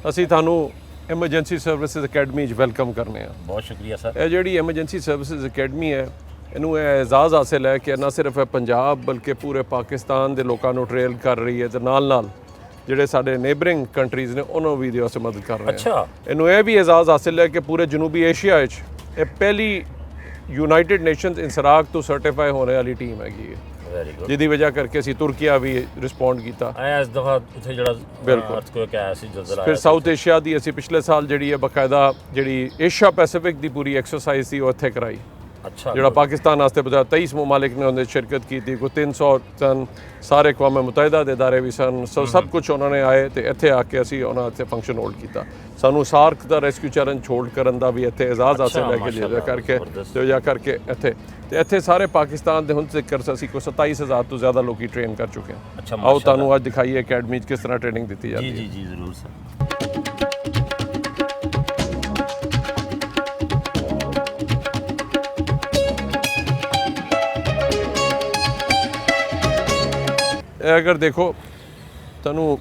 ਅਸੀਂ ਤੁਹਾਨੂੰ emergency services academy 'ਚ ਵੈਲਕਮ ਕਰਨੇ ਆ। ਬਹੁਤ ਸ਼ੁਕਰੀਆ ਸਰ। ਇਹ ਜਿਹੜੀ ਐਮਰਜੈਂਸੀ ਸਰਵਿਸਿਜ਼ ਅਕੈਡਮੀ ਹੈ, ਇਹਨੂੰ ਇਹ ਇਜਾਜ਼ ਹਾਸਿਲ ਹੈ ਕਿ ਨਾ ਸਿਰਫ ਇਹ ਪੰਜਾਬ ਬਲਕਿ ਪੂਰੇ ਪਾਕਿਸਤਾਨ ਦੇ ਲੋਕਾਂ ਨੂੰ ਟ੍ਰੇਨ ਕਰ ਰਹੀ ਹੈ ਤੇ ਨਾਲ ਜਿਹੜੇ ਸਾਡੇ ਨੇਬਰਿੰਗ ਕੰਟਰੀਜ਼ ਨੇ ਉਹਨਾਂ ਨੂੰ ਵੀ ਇਹਦੇ ਵਾਸਤੇ ਮਦਦ ਕਰ ਰਹੇ ਅੱਛਾ। ਇਹਨੂੰ ਇਹ ਵੀ ਇਜਾਜ਼ ਹਾਸਿਲ ਹੈ ਕਿ ਪੂਰੇ ਜਨੂਬੀ ਏਸ਼ੀਆ ਵਿੱਚ ਇਹ ਪਹਿਲੀ ਯੂਨਾਈਟਿਡ ਨੇਸ਼ਨਸ ਇੰਸਰਾਗ ਤੋਂ ਸਰਟੀਫਾਈ ਹੋਣੇ ਵਾਲੀ ਟੀਮ ਹੈਗੀ ਹੈ, ਵੈਰੀ ਗੁੱਡ। ਜਿਹਦੀ ਵਜ੍ਹਾ ਕਰਕੇ ਅਸੀਂ ਤੁਰਕੀਆ ਵੀ ਰਿਸਪੌਂਡ ਕੀਤਾ। ਇਸ ਦਫਾ ਉੱਥੇ ਜਿਹੜਾ ਬਿਲਕੁਲ। ਅਰਥਕੁਏਕ ਆਇਆ ਸੀ, ਜ਼ਲਜ਼ਲਾ ਫਿਰ ਆਇਆ ਸਾਊਥ ਏਸ਼ੀਆ ਦੀ ਅਸੀਂ ਪਿਛਲੇ ਸਾਲ ਜਿਹੜੀ ਹੈ ਬਕਾਇਦਾ ਜਿਹੜੀ ਏਸ਼ੀਆ ਪੈਸੀਫਿਕ ਦੀ ਪੂਰੀ ਐਕਸਰਸਾਈਜ਼ ਸੀ ਉਹ ਇੱਥੇ ਕਰਾਈ, ਅੱਛਾ। ਜਿਹੜਾ ਪਾਕਿਸਤਾਨ ਵਾਸਤੇ ਬਤਾ 23 ਮਮਾਲਿਕ ਨੇ ਉਹਦੇ ਸ਼ਿਰਕਤ ਕੀਤੀ, ਕੋਈ 300 ਸਨ, ਸਾਰੇ ਅਕਵਾਮ ਮੁਤਹਿਦਾ ਦੇ ادارے ਵੀ ਸਨ, ਸਭ ਕੁਝ ਉਹਨਾਂ ਨੇ ਆਏ ਤੇ ਇੱਥੇ ਆ ਕੇ ਅਸੀਂ ਉਹਨਾਂ ਇੱਥੇ ਫੰਕਸ਼ਨ ਹੋਲਡ ਕੀਤਾ। ਸਾਨੂੰ ਸਾਰਕ ਦਾ ਰੈਸਕਿਊ ਚੈਲੰਜ ਹੋਲਡ ਕਰਨ ਦਾ ਵੀ ਇੱਥੇ ਇਜਾਜ਼ਤ ਹਾਸਲ ਹੈ ਕਿ ਜਿਹਦੇ ਕਰਕੇ ਤੇ ਜਾ ਕਰਕੇ ਇੱਥੇ ਸਾਰੇ ਪਾਕਿਸਤਾਨ ਦੇ ਹੁਣ ਤੱਕ ਅਸੀਂ ਕੋਈ 27000 ਤੋਂ ਜ਼ਿਆਦਾ ਲੋਕੀ ਟ੍ਰੇਨ ਕਰ ਚੁੱਕੇ ਹਾਂ। ਅੱਛਾ, ਆਓ ਤੁਹਾਨੂੰ ਅੱਜ ਦਿਖਾਈਏ ਅਕੈਡਮੀ 'ਚ ਕਿਸ ਤਰ੍ਹਾਂ ਟ੍ਰੇਨਿੰਗ ਦਿੱਤੀ ਜਾਂਦੀ ਹੈ। ਜੀ ਜੀ ਜ਼ਰੂਰ ਸਰ। ਇਹ ਅਗਰ ਦੇਖੋ ਤੁਹਾਨੂੰ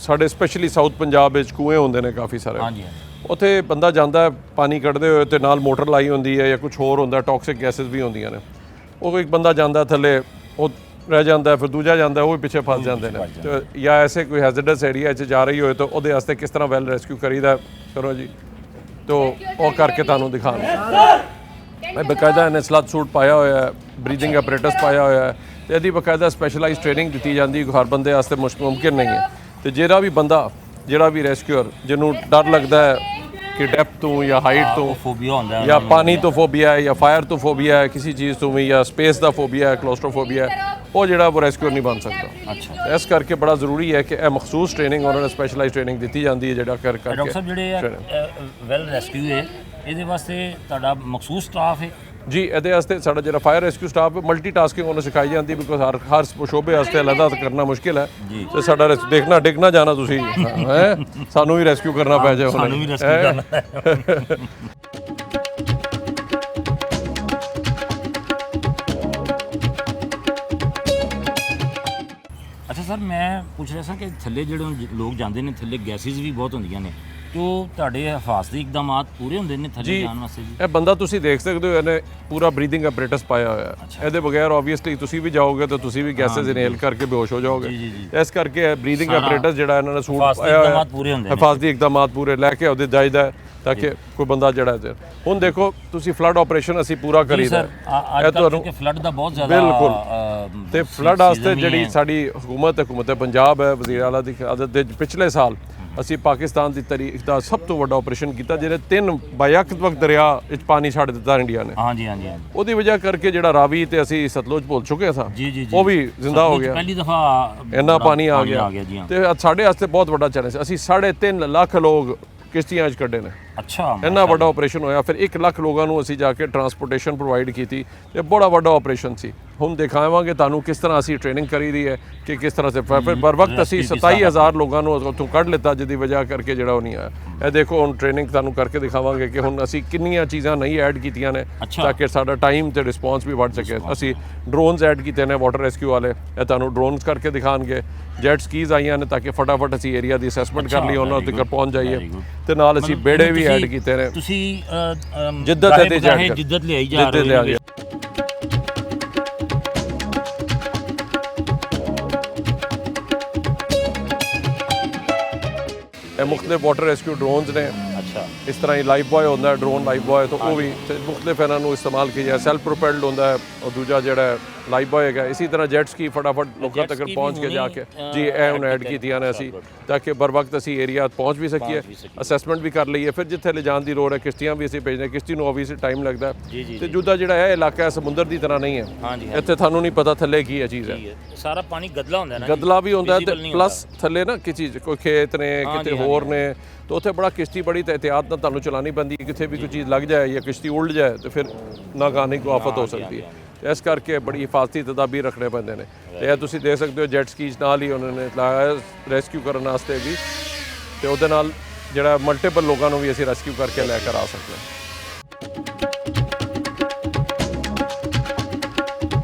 ਸਾਡੇ ਸਪੈਸ਼ਲੀ ਸਾਊਥ ਪੰਜਾਬ ਵਿੱਚ ਕੂਏ ਹੁੰਦੇ ਨੇ ਕਾਫੀ ਸਾਰੇ, ਹਾਂਜੀ। ਉੱਥੇ ਬੰਦਾ ਜਾਂਦਾ ਹੈ ਪਾਣੀ ਕੱਢਦੇ ਹੋਏ ਤੇ ਨਾਲ ਮੋਟਰ ਲਾਈ ਹੁੰਦੀ ਹੈ ਜਾਂ ਕੁਝ ਹੋਰ ਹੁੰਦਾ, ਟੌਕਸਿਕ ਗੈਸਿਸ ਵੀ ਹੁੰਦੀਆਂ ਨੇ। ਉਹ ਇੱਕ ਬੰਦਾ ਜਾਂਦਾ ਥੱਲੇ, ਉਹ ਰਹਿ ਜਾਂਦਾ, ਫਿਰ ਦੂਜਾ ਜਾਂਦਾ, ਉਹ ਵੀ ਪਿੱਛੇ ਫਸ ਜਾਂਦੇ ਨੇ। ਤੇ ਜਾਂ ਐਸੇ ਕੋਈ ਹੈਜ਼ਰਡਸ ਏਰੀਆ 'ਚ ਜਾ ਰਹੀ ਹੋਏ ਤਾਂ ਉਹਦੇ ਵਾਸਤੇ ਕਿਸ ਤਰ੍ਹਾਂ ਵੈਲ ਰੈਸਕਿਊ ਕਰੀਦਾ, ਕਰੋ ਜੀ। ਤੋ ਉਹ ਕਰਕੇ ਤੁਹਾਨੂੰ ਦਿਖਾਉਣਾ। ਮੈਂ ਬਕਾਇਦਾ ਇਹਨੇ ਸਲੱਦ ਸੂਟ ਪਾਇਆ ਹੋਇਆ ਹੈ, ਬਰੀਥਿੰਗ ਐਪਰੇਟਸ ਪਾਇਆ ਹੋਇਆ ਹੈ ਤੇ ਇਹਦੀ ਬਕਾਇਦਾ ਸਪੈਸ਼ਲਾਈਜ਼ ਟ੍ਰੇਨਿੰਗ ਦਿੱਤੀ ਜਾਂਦੀ, ਹਰ ਬੰਦੇ ਵਾਸਤੇ ਮੁਮਕਿਨ ਨਹੀਂ ਹੈ। ਤੇ ਜਿਹੜਾ ਵੀ ਬੰਦਾ, ਜਿਹੜਾ ਵੀ ਰੈਸਕਿਊਅਰ ਜਿਹਨੂੰ ਡਰ ਲੱਗਦਾ ਹੈ ਕਿ ਡੈਪਥ ਤੋਂ ਜਾਂ ਹਾਈਟ ਤੋਂ ਫੋਬੀਆ ਹੁੰਦਾ ਜਾਂ ਪਾਣੀ ਤੋਂ ਫੋਬੀਆ ਹੈ ਜਾਂ ਫਾਇਰ ਤੋਂ ਫੋਬੀਆ ਹੈ, ਕਿਸੇ ਚੀਜ਼ ਤੋਂ ਵੀ, ਜਾਂ ਸਪੇਸ ਦਾ ਫੋਬੀਆ ਹੈ, ਕਲੋਸਟਰੋਫੋਬੀਆ ਹੈ, ਉਹ ਜਿਹੜਾ ਉਹ ਰੈਸਕਿਊਅਰ ਨਹੀਂ ਬਣ ਸਕਦਾ। ਅੱਛਾ। ਇਸ ਕਰਕੇ ਬੜਾ ਜ਼ਰੂਰੀ ਹੈ ਕਿ ਇਹ ਮਖਸੂਸ ਟ੍ਰੇਨਿੰਗ ਉਹਨਾਂ ਨੇ ਸਪੈਸ਼ਲਾਈਜ਼ ਟ੍ਰੇਨਿੰਗ ਦਿੱਤੀ ਜਾਂਦੀ ਹੈ ਜਿਹੜਾ ਕਰਕੇ। ਡਾਕਟਰ ਸਾਹਿਬ ਜਿਹੜੇ ਵੈਲ ਰੈਸਕਿਊ ਹੈ, ਇਹਦੇ ਵਾਸਤੇ ਤੁਹਾਡਾ ਮਖਸੂਸ ਸਟਾਫ ਹੈ? ਜੀ, ਇਹਦੇ ਵਾਸਤੇ ਸਾਡਾ ਜਿਹੜਾ ਫਾਇਰ ਰੈਸਕਿਊ ਸਟਾਫ ਮਲਟੀਟਾਸਕਿੰਗ ਉਹਨੂੰ ਸਿਖਾਈ ਜਾਂਦੀ, ਬਿਕੋਜ਼ ਹਰ ਸ਼ੋਬੇ ਵਾਸਤੇ ਅਲੱਗਾ ਕਰਨਾ ਮੁਸ਼ਕਿਲ ਹੈ ਤੇ ਸਾਡਾ ਦੇਖਣਾ ਡਿੱਗ ਨਾ ਜਾਣਾ ਤੁਸੀਂ ਹੈ, ਸਾਨੂੰ ਵੀ ਰੈਸਕਿਊ ਕਰਨਾ ਪੈ ਜਾਏ। ਸਾਨੂੰ ਵੀ ਰੈਸਕਿਊ ਕਰਨਾ ਹੈ। ਅੱਛਾ ਸਰ, ਮੈਂ ਪੁੱਛ ਰਿਹਾ ਸਾਂ ਕਿ ਥੱਲੇ ਜਿਹੜੇ ਲੋਕ ਜਾਂਦੇ ਨੇ, ਥੱਲੇ ਗੈਸਿਸ ਵੀ ਬਹੁਤ ਹੁੰਦੀਆਂ ਨੇ, ਤੋ ਤੁਹਾਡੇ ਹਿਫਾਜ਼ਤੀ ਇਕਦਾਮਾਤ ਪੂਰੇ ਹੁੰਦੇ ਨੇ ਥੱਲੇ ਜਾਣ ਵਾਸਤੇ ਜੀ? ਇਹ ਬੰਦਾ ਤੁਸੀਂ ਦੇਖ ਸਕਦੇ ਹੋ, ਇਹਨੇ ਪੂਰਾ ਬਰੀਥਿੰਗ ਐਪਰੇਟਸ ਪਾਇਆ ਹੋਇਆ ਹੈ। ਇਹਦੇ ਬਗੈਰ ਆਬਵੀਅਸਲੀ ਤੁਸੀਂ ਵੀ ਜਾਓਗੇ ਤਾਂ ਤੁਸੀਂ ਵੀ ਗੈਸਸ ਇਨਹੇਲ ਕਰਕੇ ਬੇਹੋਸ਼ ਹੋ ਜਾਓਗੇ। ਇਸ ਕਰਕੇ ਬਰੀਥਿੰਗ ਐਪਰੇਟਸ ਜਿਹੜਾ ਇਹਨਾਂ ਨੇ ਸੂਟ ਪਾਇਆ ਹੋਇਆ, ਹਿਫਾਜ਼ਤੀ ਇਕਦਾਮਾਤ ਪੂਰੇ ਲੈ ਕੇ ਉਹਦੇ ਜਾਈਦਾ ਤਾਂ ਕਿ ਕੋਈ ਬੰਦਾ ਜਿਹੜਾ ਹੁਣ ਦੇਖੋ ਤੁਸੀਂ ਫਲੱਡ ਆਪਰੇਸ਼ਨ ਅਸੀਂ ਪੂਰਾ ਕਰੀਦਾ ਇਹ ਤੁਹਾਨੂੰ ਫਲੱਡ ਦਾ ਬਹੁਤ ਜ਼ਿਆਦਾ ਬਿਲਕੁਲ। ਤੇ ਫਲੱਡ ਵਾਸਤੇ ਜਿਹੜੀ ਸਾਡੀ ਹਕੂਮਤ ਪੰਜਾਬ ਹੈ, ਵਜ਼ੀਰ ਆਲਾ ਦੀ ਆਦਤ ਦੇ ਪਿਛਲੇ ਸਾਲ ਅਸੀਂ ਪਾਕਿਸਤਾਨ ਦੀ ਤਾਰੀਖ ਦਾ ਸਭ ਤੋਂ ਵੱਡਾ ਆਪਰੇਸ਼ਨ ਕੀਤਾ, ਜਿਹਨੇ 3 ਬਾਇਅਕਤ ਦਰਿਆ ਵਿੱਚ ਪਾਣੀ ਛੱਡ ਦਿੱਤਾ ਇੰਡੀਆ ਨੇ। ਹਾਂਜੀ। ਉਹਦੀ ਵਜ੍ਹਾ ਕਰਕੇ ਜਿਹੜਾ ਰਾਵੀ ਤੇ ਅਸੀਂ ਸਤਲੁਜ ਭੁੱਲ ਚੁੱਕੇ ਸਾਂ, ਉਹ ਵੀ ਜ਼ਿੰਦਾ ਹੋ ਗਿਆ। ਪਹਿਲੀ ਦਫਾ ਇੰਨਾ ਪਾਣੀ ਆ ਗਿਆ ਤੇ ਸਾਡੇ ਵਾਸਤੇ ਬਹੁਤ ਵੱਡਾ ਚੈਲੰਜ। ਅਸੀਂ 3.5 ਲੱਖ ਲੋਕ ਕਿਸ਼ਤੀਆਂ 'ਚ ਕੱਢੇ ਨੇ। ਅੱਛਾ। ਇੰਨਾ ਵੱਡਾ ਆਪਰੇਸ਼ਨ ਹੋਇਆ। ਫਿਰ 1 ਲੱਖ ਲੋਕਾਂ ਨੂੰ ਅਸੀਂ ਜਾ ਕੇ ਟਰਾਂਸਪੋਰਟੇਸ਼ਨ ਪ੍ਰੋਵਾਈਡ ਕੀਤੀ ਤੇ ਬੜਾ ਵੱਡਾ ਆਪਰੇਸ਼ਨ ਸੀ। ਹੁਣ ਦਿਖਾਵਾਂਗੇ ਤੁਹਾਨੂੰ ਕਿਸ ਤਰ੍ਹਾਂ ਅਸੀਂ ਟ੍ਰੇਨਿੰਗ ਕਰੀ ਦੀ ਹੈ ਕਿ ਕਿਸ ਤਰ੍ਹਾਂ ਸੇ ਫਿਰ बर वक्त ਅਸੀਂ 27000 ਲੋਕਾਂ ਨੂੰ ਉੱਥੋਂ ਕੱਢ ਲਿੱਤਾ, ਜਿਹਦੀ ਵਜ੍ਹਾ ਕਰਕੇ ਜਿਹੜਾ ਉਹ ਨਹੀਂ ਆਇਆ। ਇਹ ਦੇਖੋ ਹੁਣ ਟ੍ਰੇਨਿੰਗ ਤੁਹਾਨੂੰ ਕਰਕੇ ਦਿਖਾਵਾਂਗੇ ਕਿ ਹੁਣ ਅਸੀਂ ਕਿੰਨੀਆਂ ਚੀਜ਼ਾਂ ਨਹੀਂ ਐਡ ਕੀਤੀਆਂ ਨੇ ਤਾਂ ਕਿ ਸਾਡਾ ਟਾਈਮ ਤੇ ਰਿਸਪੌਂਸ ਵੀ ਵੱਧ ਸਕੇ। ਅਸੀਂ ਡਰੋਨਸ ਐਡ ਕੀਤੇ ਨੇ ਵਾਟਰ ਰੈਸਕਿਊ ਵਾਲੇ, ਇਹ ਤੁਹਾਨੂੰ ਡਰੋਨਸ ਕਰਕੇ ਦਿਖਾਣਗੇ। ਜੈਟ ਸਕੀਜ਼ ਆਈਆਂ ਨੇ ਤਾਂ ਕਿ ਫਟਾਫਟ ਅਸੀਂ ਏਰੀਆ ਦੀ ਅਸੈਸਮੈਂਟ ਕਰ ਲਈ, ਉਹਨਾਂ ਤੱਕ ਪਹੁੰਚ ਜਾਈਏ। ਤੇ ਨਾਲ ਅਸੀਂ ਬੇੜੇ ਵੀ ਐਡ ਕੀਤੇ ਨੇ। ਤੁਸੀਂ ਜਿੱਦਤ ਤੇ ਜਿੱਦਤ ਲਿਆਈ ਜਾ ਰਹੇ ਹੋ। ਇਹ ਮੁਖਤਲਿਫ ਵਾਟਰ ਰੈਸਕਿਊ ਡਰੋਨਸ ਨੇ। ਅੱਛਾ। ਇਸ ਤਰ੍ਹਾਂ ਹੀ ਲਾਈਫ ਬॉय ਹੁੰਦਾ, ਡਰੋਨ ਲਾਈਫ ਬॉय, ਤਾਂ ਉਹ ਵੀ ਮੁਖਤਲਿਫ ਇਹਨਾਂ ਨੂੰ ਇਸਤੇਮਾਲ ਕੀਤਾ। ਸੈਲਫ ਪ੍ਰੋਪੈਲਡ ਹੁੰਦਾ ਹੈ ਔਰ ਦੂਜਾ ਜਿਹੜਾ ਲਾਈਫ ਬॉय ਹੈਗਾ। ਇਸੇ ਤਰ੍ਹਾਂ ਜੈਟ ਸਕੀ ਫਟਾਫਟ ਲੋਕਾਂ ਤੱਕ ਪਹੁੰਚ ਕੇ ਜਾ ਕੇ ਜੀ ਇਹ ਹੁਣ ਐਡ ਕੀਤੀਆਂ ਨੇ ਅਸੀਂ ਤਾਂ ਕਿ बर वक्त ਅਸੀਂ ਏਰੀਆ ਪਹੁੰਚ ਵੀ ਸਕੀਏ, ਅਸੈਸਮੈਂਟ ਵੀ ਕਰ ਲਈਏ। ਫਿਰ ਜਿੱਥੇ ਲਿਜਾਣ ਦੀ ਲੋੜ ਹੈ ਕਿਸ਼ਤੀਆਂ ਵੀ ਅਸੀਂ ਭੇਜਦੇ। ਕਿਸ਼ਤੀ ਨੂੰ ਆਬਵੀਅਸਲੀ ਟਾਈਮ ਲੱਗਦਾ ਤੇ ਜੁਦਾ ਜਿਹੜਾ ਇਹ ਇਲਾਕਾ ਹੈ ਸਮੁੰਦਰ ਦੀ ਤਰ੍ਹਾਂ ਨਹੀਂ ਹੈ। ਇੱਥੇ ਤੁਹਾਨੂੰ ਨਹੀਂ ਪਤਾ ਥੱਲੇ ਕੀ ਹੈ ਚੀਜ਼ ਹੈ। ਸਾਰਾ ਪਾਣੀ ਗਦਲਾ ਹੁੰਦਾ ਨਾ, ਗਦਲਾ ਵੀ ਹੁੰਦਾ ਤੇ ਪਲੱਸ ਥੱਲੇ ਨਾ ਕੀ ਚੀਜ਼, ਕੋਈ ਖੇਤ ਨੇ ਕਿਤੇ ਹੋਰ ਨੇ, ਤਾਂ ਉੱਥੇ ਬੜਾ ਕਿਸ਼ਤੀ ਬੜੀ ਤੇ ਇਹਤਿਆਤ ਨਾਲ ਤੁਹਾਨੂੰ ਚਲਾਉਣੀ ਪੈਂਦੀ। ਕਿਤੇ ਵੀ ਕੋਈ ਚੀਜ਼ ਲੱਗ ਜਾਏ ਜਾਂ ਕਿਸ਼ਤੀ ਉਲਟ ਜਾਏ ਤੇ ਫਿਰ ਨਾਕਾਨੀ ਕੋ ਆਫਤ ਹੋ ਸਕਦੀ ਹੈ। ਇਸ ਕਰਕੇ ਬੜੀ ਹਿਫਾਜ਼ਤੀ ਤਦਾਬੀਰ ਰੱਖਣੇ ਪੈਂਦੇ ਨੇ। ਤੇ ਇਹ ਤੁਸੀਂ ਦੇਖ ਸਕਦੇ ਹੋ ਜੈਟ ਸਕੀਜ਼ ਨਾਲ ਹੀ ਉਹਨਾਂ ਨੇ ਲਾਇਆ ਰੈਸਕਿਊ ਕਰਨ ਵਾਸਤੇ ਵੀ, ਤੇ ਉਹਦੇ ਨਾਲ ਜਿਹੜਾ ਮਲਟੀਪਲ ਲੋਕਾਂ ਨੂੰ ਵੀ ਅਸੀਂ ਰੈਸਕਿਊ ਕਰਕੇ ਲੈ ਕਰ ਆ ਸਕਦੇ ਹਾਂ।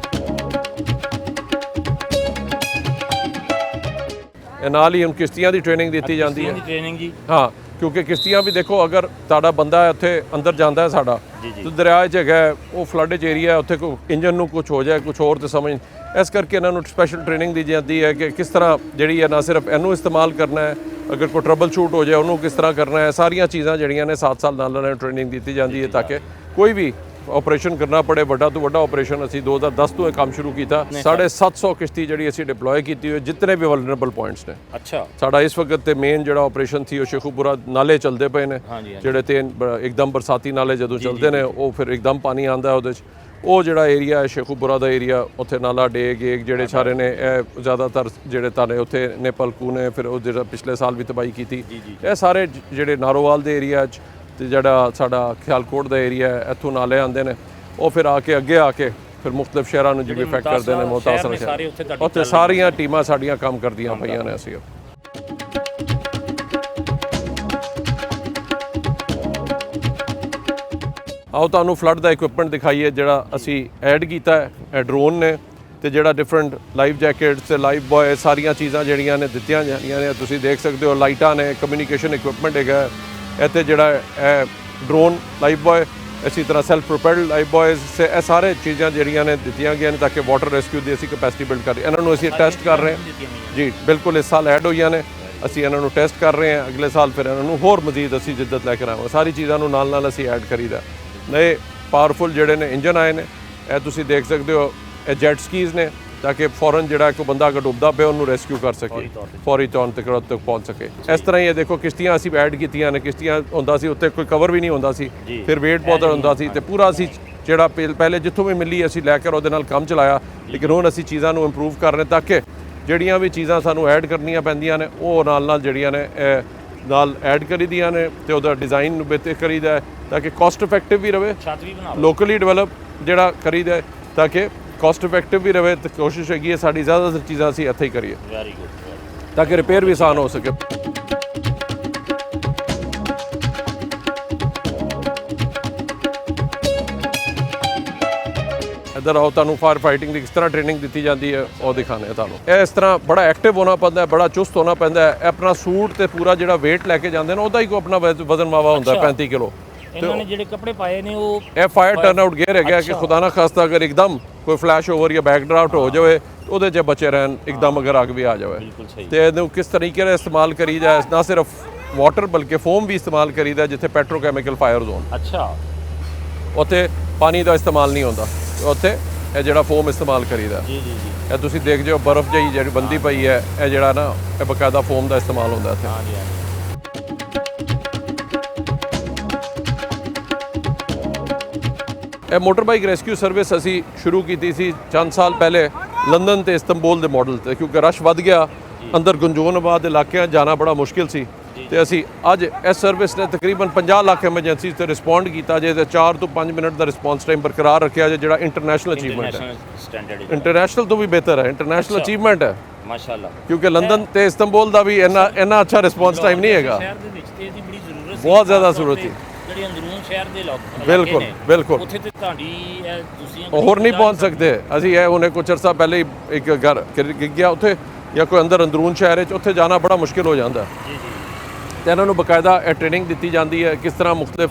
ਇਹ ਨਾਲ ਹੀ ਹੁਣ ਕਿਸ਼ਤੀਆਂ ਦੀ ਟ੍ਰੇਨਿੰਗ ਦਿੱਤੀ ਜਾਂਦੀ ਹੈ। ਟ੍ਰੇਨਿੰਗ ਜੀ ਹਾਂ, ਕਿਉਂਕਿ ਕਿਸ਼ਤੀਆਂ ਵੀ ਦੇਖੋ, ਅਗਰ ਤੁਹਾਡਾ ਬੰਦਾ ਉੱਥੇ ਅੰਦਰ ਜਾਂਦਾ ਹੈ ਸਾਡਾ, ਤੇ ਦਰਿਆ 'ਚ ਹੈਗਾ, ਉਹ ਫਲੱਡ 'ਚ ਏਰੀਆ, ਉੱਥੇ ਕੋਈ ਇੰਜਨ ਨੂੰ ਕੁਝ ਹੋ ਜਾਏ, ਕੁਝ ਹੋਰ ਤੇ ਸਮਝ, ਇਸ ਕਰਕੇ ਇਹਨਾਂ ਨੂੰ ਸਪੈਸ਼ਲ ਟ੍ਰੇਨਿੰਗ ਦੀ ਜਾਂਦੀ ਹੈ ਕਿ ਕਿਸ ਤਰ੍ਹਾਂ ਜਿਹੜੀ ਹੈ ਨਾ ਸਿਰਫ ਇਹਨੂੰ ਇਸਤੇਮਾਲ ਕਰਨਾ ਹੈ, ਅਗਰ ਕੋਈ ਟਰਬਲ ਸ਼ੂਟ ਹੋ ਜਾਏ ਉਹਨੂੰ ਕਿਸ ਤਰ੍ਹਾਂ ਕਰਨਾ ਹੈ, ਸਾਰੀਆਂ ਚੀਜ਼ਾਂ ਜਿਹੜੀਆਂ ਨੇ 7 ਸਾਲ ਨਾਲ ਇਹਨਾਂ ਟ੍ਰੇਨਿੰਗ ਦਿੱਤੀ ਜਾਂਦੀ ਹੈ ਤਾਂ ਕਿ ਕੋਈ ਵੀ ਆਪਰੇਸ਼ਨ ਕਰਨਾ ਪੜੇ, ਵੱਡਾ ਤੋਂ ਵੱਡਾ ਆਪਰੇਸ਼ਨ। ਅਸੀਂ 2010 ਤੋਂ ਇਹ ਕੰਮ ਸ਼ੁਰੂ ਕੀਤਾ। 750 ਕਿਸ਼ਤੀ ਜਿਹੜੀ ਅਸੀਂ ਡਿਪਲੋਏ ਕੀਤੀ ਹੋਈ, ਜਿਤਨੇ ਵੀ ਵਲਨਰੇਬਲ ਪੁਆਇੰਟਸ ਨੇ। ਅੱਛਾ, ਸਾਡਾ ਇਸ ਵਕਤ ਤੇ ਮੇਨ ਜਿਹੜਾ ਆਪਰੇਸ਼ਨ ਸੀ ਉਹ ਸ਼ੇਖੂਪੁਰਾ ਨਾਲੇ ਚੱਲਦੇ ਪਏ ਨੇ, ਜਿਹੜੇ ਤੇ ਇੱਕਦਮ ਬਰਸਾਤੀ ਨਾਲੇ ਜਦੋਂ ਚੱਲਦੇ ਨੇ ਉਹ ਫਿਰ ਇੱਕਦਮ ਪਾਣੀ ਆਉਂਦਾ ਉਹਦੇ 'ਚ। ਉਹ ਜਿਹੜਾ ਏਰੀਆ ਹੈ ਸ਼ੇਖੂਪੁਰਾ ਦਾ ਏਰੀਆ, ਉੱਥੇ ਨਾਲਾ ਡੇਗ ਜਿਹੜੇ ਸਾਰੇ ਨੇ, ਇਹ ਜ਼ਿਆਦਾਤਰ ਜਿਹੜੇ ਤਾਨੇ ਉੱਥੇ ਨੇ ਪਲਕੂ ਨੇ, ਫਿਰ ਉਹ ਜਿਹੜਾ ਪਿਛਲੇ ਸਾਲ ਵੀ ਤਬਾਹੀ ਕੀਤੀ, ਇਹ ਸਾਰੇ ਜਿਹੜੇ ਨਾਰੋਵਾਲ ਦੇ ਏਰੀਆ 'ਚ ਤੇ ਜਿਹੜਾ ਸਾਡਾ ਖਿਆਲਕੋਟ ਦਾ ਏਰੀਆ ਹੈ, ਇੱਥੋਂ ਨਾਲੇ ਆਉਂਦੇ ਨੇ, ਉਹ ਫਿਰ ਆ ਕੇ ਅੱਗੇ ਆ ਕੇ ਫਿਰ ਮੁਖਤਲਿਫ ਸ਼ਹਿਰਾਂ ਨੂੰ ਜਿਵੇਂ ਇਫੈਕਟ ਕਰਦੇ ਨੇ, ਮੁਤਾਸਰ ਸ਼ਹਿਰ, ਉੱਥੇ ਸਾਰੀਆਂ ਟੀਮਾਂ ਸਾਡੀਆਂ ਕੰਮ ਕਰਦੀਆਂ ਪਈਆਂ ਨੇ। ਅਸੀਂ ਆਓ ਤੁਹਾਨੂੰ ਫਲੱਡ ਦਾ ਇਕਵਿਪਮੈਂਟ ਦਿਖਾਈਏ ਜਿਹੜਾ ਅਸੀਂ ਐਡ ਕੀਤਾ ਹੈ। ਇਹ ਡਰੋਨ ਨੇ ਤੇ ਜਿਹੜਾ ਡਿਫਰੈਂਟ ਲਾਈਫ ਜੈਕਟਸ ਤੇ ਲਾਈਫ ਬॉय ਸਾਰੀਆਂ ਚੀਜ਼ਾਂ ਜਿਹੜੀਆਂ ਨੇ ਦਿੱਤੀਆਂ ਜਾਂਦੀਆਂ ਨੇ। ਤੁਸੀਂ ਦੇਖ ਸਕਦੇ ਹੋ ਲਾਈਟਾਂ ਨੇ, ਕਮਿਊਨੀਕੇਸ਼ਨ ਇਕਵਿਪਮੈਂਟ ਹੈਗਾ ਇੱਥੇ, ਜਿਹੜਾ ਇਹ ਡਰੋਨ ਲਾਈਫ ਬॉय, ਇਸੇ ਤਰ੍ਹਾਂ ਸੈਲਫ ਪ੍ਰੋਪੈਲਡ ਲਾਈਫ ਬॉयਜ਼, ਇਹ ਸਾਰੇ ਚੀਜ਼ਾਂ ਜਿਹੜੀਆਂ ਨੇ ਦਿੱਤੀਆਂ ਗਈਆਂ ਨੇ ਤਾਂ ਕਿ ਵਾਟਰ ਰੈਸਕਿਊ ਦੀ ਅਸੀਂ ਕਪੈਸਿਟੀ ਬਿਲਡ ਕਰ ਰਹੇ। ਇਹਨਾਂ ਨੂੰ ਅਸੀਂ ਟੈਸਟ ਕਰ ਰਹੇ ਹਾਂ ਜੀ, ਬਿਲਕੁਲ ਇਸ ਸਾਲ ਐਡ ਹੋਈਆਂ ਨੇ, ਅਸੀਂ ਇਹਨਾਂ ਨੂੰ ਟੈਸਟ ਕਰ ਰਹੇ ਹਾਂ। ਅਗਲੇ ਸਾਲ ਫਿਰ ਇਹਨਾਂ ਨੂੰ ਹੋਰ ਮਜ਼ੀਦ ਅਸੀਂ ਜਿੱਦਤ ਲੈ ਕੇ ਆਵਾਂਗੇ। ਸਾਰੀ ਚੀਜ਼ਾਂ ਨੂੰ ਨਾਲ ਨਾਲ ਅਸੀਂ ਐਡ ਕਰੀਦਾ। ਨਏ ਪਾਵਰਫੁਲ ਜਿਹੜੇ ਨੇ ਇੰਜਨ ਆਏ ਨੇ, ਇਹ ਤੁਸੀਂ ਦੇਖ ਸਕਦੇ ਹੋ, ਇਹ ਜੈਟ ਸਕੀਜ਼ ਨੇ ਤਾਂ ਕਿ ਫੌਰਨ ਜਿਹੜਾ ਕੋਈ ਬੰਦਾ ਅਗਰ ਡੁੱਬਦਾ ਪਿਆ ਉਹਨੂੰ ਰੈਸਕਿਊ ਕਰ ਸਕੇ, ਫੌਰੀ ਤੌਰ ਤੇ ਤੱਕ ਪਹੁੰਚ ਸਕੇ। ਇਸ ਤਰ੍ਹਾਂ ਹੀ ਇਹ ਦੇਖੋ ਕਿਸ਼ਤੀਆਂ ਅਸੀਂ ਐਡ ਕੀਤੀਆਂ ਨੇ। ਕਿਸ਼ਤੀਆਂ ਹੁੰਦਾ ਸੀ ਉੱਤੇ ਕੋਈ ਕਵਰ ਵੀ ਨਹੀਂ ਹੁੰਦਾ ਸੀ, ਫਿਰ ਵੇਟ ਬਹੁਤ ਹੁੰਦਾ ਸੀ, ਤੇ ਪੂਰਾ ਅਸੀਂ ਜਿਹੜਾ ਪਹਿਲੇ ਜਿੱਥੋਂ ਵੀ ਮਿਲੀ ਅਸੀਂ ਲੈ ਕੇ ਉਹਦੇ ਨਾਲ ਕੰਮ ਚਲਾਇਆ। ਲੇਕਿਨ ਹੁਣ ਅਸੀਂ ਚੀਜ਼ਾਂ ਨੂੰ ਇੰਪਰੂਵ ਕਰ ਰਹੇ ਤਾਂ ਕਿ ਜਿਹੜੀਆਂ ਵੀ ਚੀਜ਼ਾਂ ਸਾਨੂੰ ਐਡ ਕਰਨੀਆਂ ਪੈਂਦੀਆਂ ਨੇ ਉਹ ਨਾਲ ਜਿਹੜੀਆਂ ਨੇ ਨਾਲ ਐਡ ਕਰੀਦੀਆਂ ਨੇ, ਤੇ ਉਹਦਾ ਡਿਜ਼ਾਈਨ ਨੂੰ ਬਿਹਤਰ ਕਰੀਦਾ ਤਾਂ ਕਿ ਕਾਸਟ ਇਫੈਕਟਿਵ ਵੀ ਰਹੇ, ਲੋਕਲੀ ਡਿਵੈਲਪ ਜਿਹੜਾ ਕਰੀਦਾ ਤਾਂ ਕਿ ਕਾਸਟ ਇਫੈਕਟਿਵ ਵੀ ਰਹੇ। ਤੇ ਕੋਸ਼ਿਸ਼ ਹੈਗੀ ਹੈ ਸਾਡੀ ਜ਼ਿਆਦਾਤਰ ਚੀਜ਼ਾਂ ਅਸੀਂ ਇੱਥੇ ਹੀ ਕਰੀਏ ਤਾਂ ਕਿ ਰਿਪੇਅਰ ਵੀ ਆਸਾਨ ਹੋ ਸਕੇ। ਇੱਧਰ ਆਓ, ਤੁਹਾਨੂੰ ਫਾਇਰ ਫਾਈਟਿੰਗ ਦੀ ਕਿਸ ਤਰ੍ਹਾਂ ਟ੍ਰੇਨਿੰਗ ਦਿੱਤੀ ਜਾਂਦੀ ਹੈ ਉਹ ਦਿਖਾਣੇ ਆ ਤੁਹਾਨੂੰ। ਇਹ ਇਸ ਤਰ੍ਹਾਂ ਬੜਾ ਐਕਟਿਵ ਹੋਣਾ ਪੈਂਦਾ ਹੈ, ਬੜਾ ਚੁਸਤ ਹੋਣਾ ਪੈਂਦਾ ਹੈ। ਆਪਣਾ ਸੂਟ ਤੇ ਪੂਰਾ ਜਿਹੜਾ weight ਲੈ ਕੇ ਜਾਂਦੇ ਨੇ ਉਹਦਾ ਹੀ ਕੋਈ ਆਪਣਾ ਵਜ਼ਨ ਮਾਵਾ ਹੁੰਦਾ 35 ਕਿਲੋ। ਇਹਨਾਂ ਨੇ ਜਿਹੜੇ ਕੱਪੜੇ ਪਾਏ ਨੇ ਉਹ ਇਹ ਫਾਇਰ ਟਰਨ ਆਊਟ ਗੇਅਰ ਹੈਗਾ ਕਿ ਖੁਦਾ ਨਾ ਖਾਸਤਾ ਅਗਰ ਇੱਕਦਮ ਕੋਈ ਫਲੈਸ਼ ਓਵਰ ਜਾਂ ਬੈਕ ਡਰਾਫਟ ਹੋ ਜਾਵੇ ਉਹਦੇ 'ਚ ਬਚੇ ਰਹਿਣ, ਇੱਕਦਮ ਅਗਰ ਅੱਗ ਵੀ ਆ ਜਾਵੇ। ਤੇ ਇਹਨੂੰ ਕਿਸ ਤਰੀਕੇ ਨਾਲ ਇਸਤੇਮਾਲ ਕਰੀਦਾ, ਨਾ ਸਿਰਫ ਵਾਟਰ ਬਲਕਿ ਫੋਮ ਵੀ ਇਸਤੇਮਾਲ ਕਰੀਦਾ ਜਿੱਥੇ ਪੈਟਰੋਕੈਮੀਕਲ ਫਾਇਰ ਜ਼ੋਨ। ਅੱਛਾ, ਉੱਥੇ ਪਾਣੀ ਦਾ ਇਸਤੇਮਾਲ ਨਹੀਂ ਹੁੰਦਾ, ਉੱਥੇ ਇਹ ਜਿਹੜਾ ਫੋਮ ਇਸਤੇਮਾਲ ਕਰੀਦਾ। ਜੀ ਜੀ ਜੀ, ਇਹ ਤੁਸੀਂ ਦੇਖ ਜਿਓ ਬਰਫ਼ ਜਿਹੀ ਜਿਹੜੀ ਬੰਦੀ ਪਈ ਹੈ, ਇਹ ਜਿਹੜਾ ਨਾ ਇਹ ਬਕਾਇਦਾ ਫੋਮ ਦਾ ਇਸਤੇਮਾਲ ਹੁੰਦਾ ਇੱਥੇ। ਹਾਂਜੀ ਹਾਂਜੀ। ਇਹ ਮੋਟਰ ਬਾਈਕ ਰੈਸਕਿਊ ਸਰਵਿਸ ਅਸੀਂ ਸ਼ੁਰੂ ਕੀਤੀ ਸੀ ਚੰਦ ਸਾਲ ਪਹਿਲੇ ਲੰਡਨ ਤੇ ਇਸਤੰਬੁਲ ਦੇ ਮਾਡਲ ਤੇ, ਕਿਉਂਕਿ ਰਸ਼ ਵੱਧ ਗਿਆ, ਅੰਦਰ ਗੁੰਜੋਨਾਬਾਦ ਇਲਾਕਿਆਂ ਜਾਣਾ ਬੜਾ ਮੁਸ਼ਕਿਲ ਸੀ। ਤੇ ਅਸੀਂ ਅੱਜ ਇਸ ਸਰਵਿਸ ਨੇ ਤਕਰੀਬਨ 50 ਲੱਖ ਐਮਰਜੈਂਸੀ ਤੇ ਰਿਸਪੌਂਡ ਕੀਤਾ ਜੇ, ਤੇ 4 ਤੋਂ 5 ਮਿੰਟ ਦਾ ਰਿਸਪੌਂਸ ਟਾਈਮ ਬਰਕਰਾਰ ਰੱਖਿਆ ਜੇ, ਜਿਹੜਾ ਇੰਟਰਨੈਸ਼ਨਲ ਅਚੀਵਮੈਂਟ ਹੈ। ਇੰਟਰਨੈਸ਼ਨਲ ਤੋਂ ਵੀ ਬਿਹਤਰ ਹੈ, ਇੰਟਰਨੈਸ਼ਨਲ ਅਚੀਵਮੈਂਟ ਹੈ ਮਾਸ਼ਾਅੱਲਾ, ਕਿਉਂਕਿ ਲੰਡਨ ਤੇ ਇਸਤੰਬੁਲ ਦਾ ਵੀ ਇੰਨਾ ਅੱਛਾ ਰਿਸਪੌਂਸ ਟਾਈਮ ਨਹੀਂ ਹੈਗਾ। ਸ਼ਹਿਰ ਦੇ ਵਿੱਚ ਤੇ ਇਹਦੀ ਬੜੀ ਜ਼ਰੂਰਤ ਸੀ, ਬਹੁਤ ਜ਼ਿਆਦਾ ਜ਼ਰੂਰਤ ਸੀ ਜਿਹੜੀ ਅੰਦਰੂਨ ਸ਼ਹਿਰ ਦੇ ਲੋਕ ਬਿਲਕੁਲ ਬਿਲਕੁਲ ਉੱਥੇ ਤੇ ਤੁਹਾਡੀ ਤੁਸੀਂ ਹੋਰ ਨਹੀਂ ਪਹੁੰਚ ਸਕਦੇ। ਅਸੀਂ ਇਹ ਹੁਣੇ ਕੁਝ ਅਰਸਾ ਪਹਿਲੇ ਹੀ ਇੱਕ ਘਰ ਗਿਰ ਗਿਆ ਉੱਥੇ, ਜਾਂ ਕੋਈ ਅੰਦਰੂਨ ਸ਼ਹਿਰ ਵਿੱਚ ਉੱਥੇ ਜਾਣਾ ਬੜਾ ਮੁਸ਼ਕਿਲ ਹੋ ਜਾਂਦਾ। ਜੀ ਜੀ, ਤੇ ਇਹਨਾਂ ਨੂੰ ਬਕਾਇਦਾ ਇਹ ਟ੍ਰੇਨਿੰਗ ਦਿੱਤੀ ਜਾਂਦੀ ਹੈ ਕਿਸ ਤਰ੍ਹਾਂ ਮੁਖਤਲਿਫ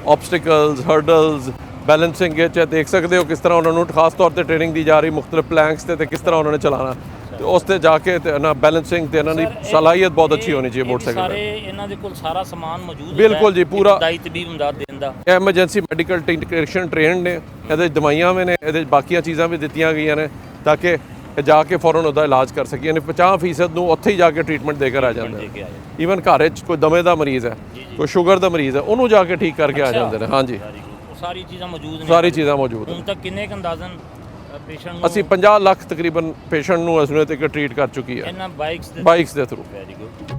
ਆਬਸਟੀਕਲਸ, ਹਰਡਲਸ, ਬੈਲੈਂਸਿੰਗ ਵਿੱਚ ਦੇਖ ਸਕਦੇ ਹੋ ਕਿਸ ਤਰ੍ਹਾਂ ਉਹਨਾਂ ਨੂੰ ਖਾਸ ਤੌਰ ਤੇ ਟ੍ਰੇਨਿੰਗ ਦੀ ਜਾ ਰਹੀ ਮੁਖਤਲਿਫ ਪਲੈਂਕਸ ਤੇ ਕਿਸ ਤਰ੍ਹਾਂ ਉਹਨਾਂ ਨੇ ਚਲਾਉਣਾ, ਤੇ ਉਸ ਤੇ ਜਾ ਕੇ ਤੇ ਨਾ ਬੈਲੈਂਸਿੰਗ ਤੇ ਇਹਨਾਂ ਦੀ ਸਲਾਹੀਅਤ ਬਹੁਤ ਅੱਛੀ ਹੋਣੀ ਚਾਹੀਏ ਮੋਟਰਸਾਈਕਲ ਸਾਰੇ ਇਹਨਾਂ ਦੇ ਕੋਲ ਸਾਰਾ ਸਮਾਨ ਮੌਜੂਦ ਹੈ। ਬਿਲਕੁਲ ਜੀ, ਪੂਰਾ ਦਾਈ ਤਬੀਬ ਇਮਦਾਦ ਦੇਂਦਾ। ਐਮਰਜੈਂਸੀ ਮੈਡੀਕਲ ਟੈਕਨੀਸ਼ੀਅਨ ਟ੍ਰੇਨਡ ਨੇ, ਇਹਦੇ ਦਵਾਈਆਂ ਵੀ ਨੇ, ਇਹਦੇ ਬਾਕੀਆਂ ਚੀਜ਼ਾਂ ਵੀ ਦਿੱਤੀਆਂ ਗਈਆਂ ਨੇ ਤਾਂ ਕਿ ਜਾ ਕੇ ਫੌਰਨ ਉਹਦਾ ਇਲਾਜ ਕਰ ਸਕੀਏ। 50% ਨੂੰ ਉੱਥੇ ਹੀ ਜਾ ਕੇ ਟ੍ਰੀਟਮੈਂਟ ਦੇ ਕੇ ਆ ਜਾਂਦੇ। ਈਵਨ ਘਰ 'ਚ ਕੋਈ ਦਮੇ ਦਾ ਮਰੀਜ਼ ਹੈ, ਕੋਈ ਸ਼ੂਗਰ ਦਾ ਮਰੀਜ਼ ਹੈ, ਉਹਨੂੰ ਜਾ ਕੇ ਠੀਕ ਕਰਕੇ ਆ ਜਾਂਦੇ ਨੇ। ਹਾਂਜੀ, ਸਾਰੀ ਚੀਜ਼ਾਂ ਮੌਜੂਦ ਨੇ, ਸਾਰੀ ਚੀਜ਼ਾਂ ਮੌਜੂਦ ਹੁਣ ਤੱਕ ਕਿੰਨੇ ਕ ਅੰਦਾਜ਼ਨ ਪੇਸ਼ੈਂਟ ਨੂੰ ਅਸੀਂ 50 ਲੱਖ ਤਕਰੀਬਨ ਪੇਸ਼ੈਂਟ ਨੂੰ ਇਸ ਵੇਲੇ ਤੱਕ ਟ੍ਰੀਟ ਕਰ ਚੁੱਕੀ ਹੈ ਇਹਨਾਂ ਬਾਈਕਸ ਦੇ ਥਰੂ। Very good.